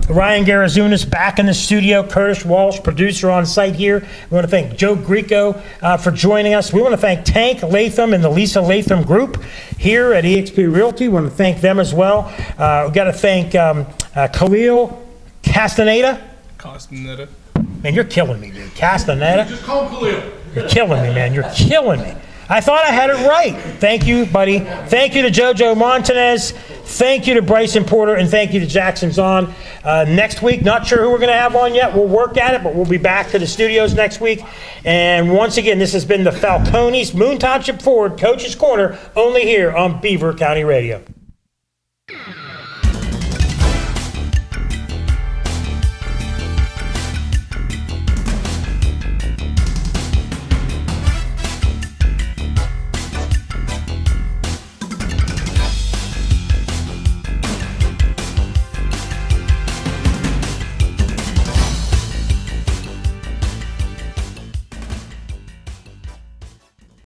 Ryan Garazunas back in the studio, Curtis Walsh, producer on site here. We want to thank Joe Greco for joining us. We want to thank Tank Latham and the Lisa Latham Group here at eXp Realty. We want to thank them as well. We've got to thank Khalil Castaneda. Man, you're killing me, dude. Castaneda. Just call him Khalil. You're killing me, man. You're killing me. I thought I had it right. Thank you, buddy. Thank you to JoJo Montanez. Thank you to Bryson Porter, and thank you to Jackson Zahn. Next week, not sure who we're going to have on yet. We'll work at it, but we'll be back to the studios next week. And once again, this has been the Falcones Moon Township Ford Coach's Corner, only here on Beaver County Radio.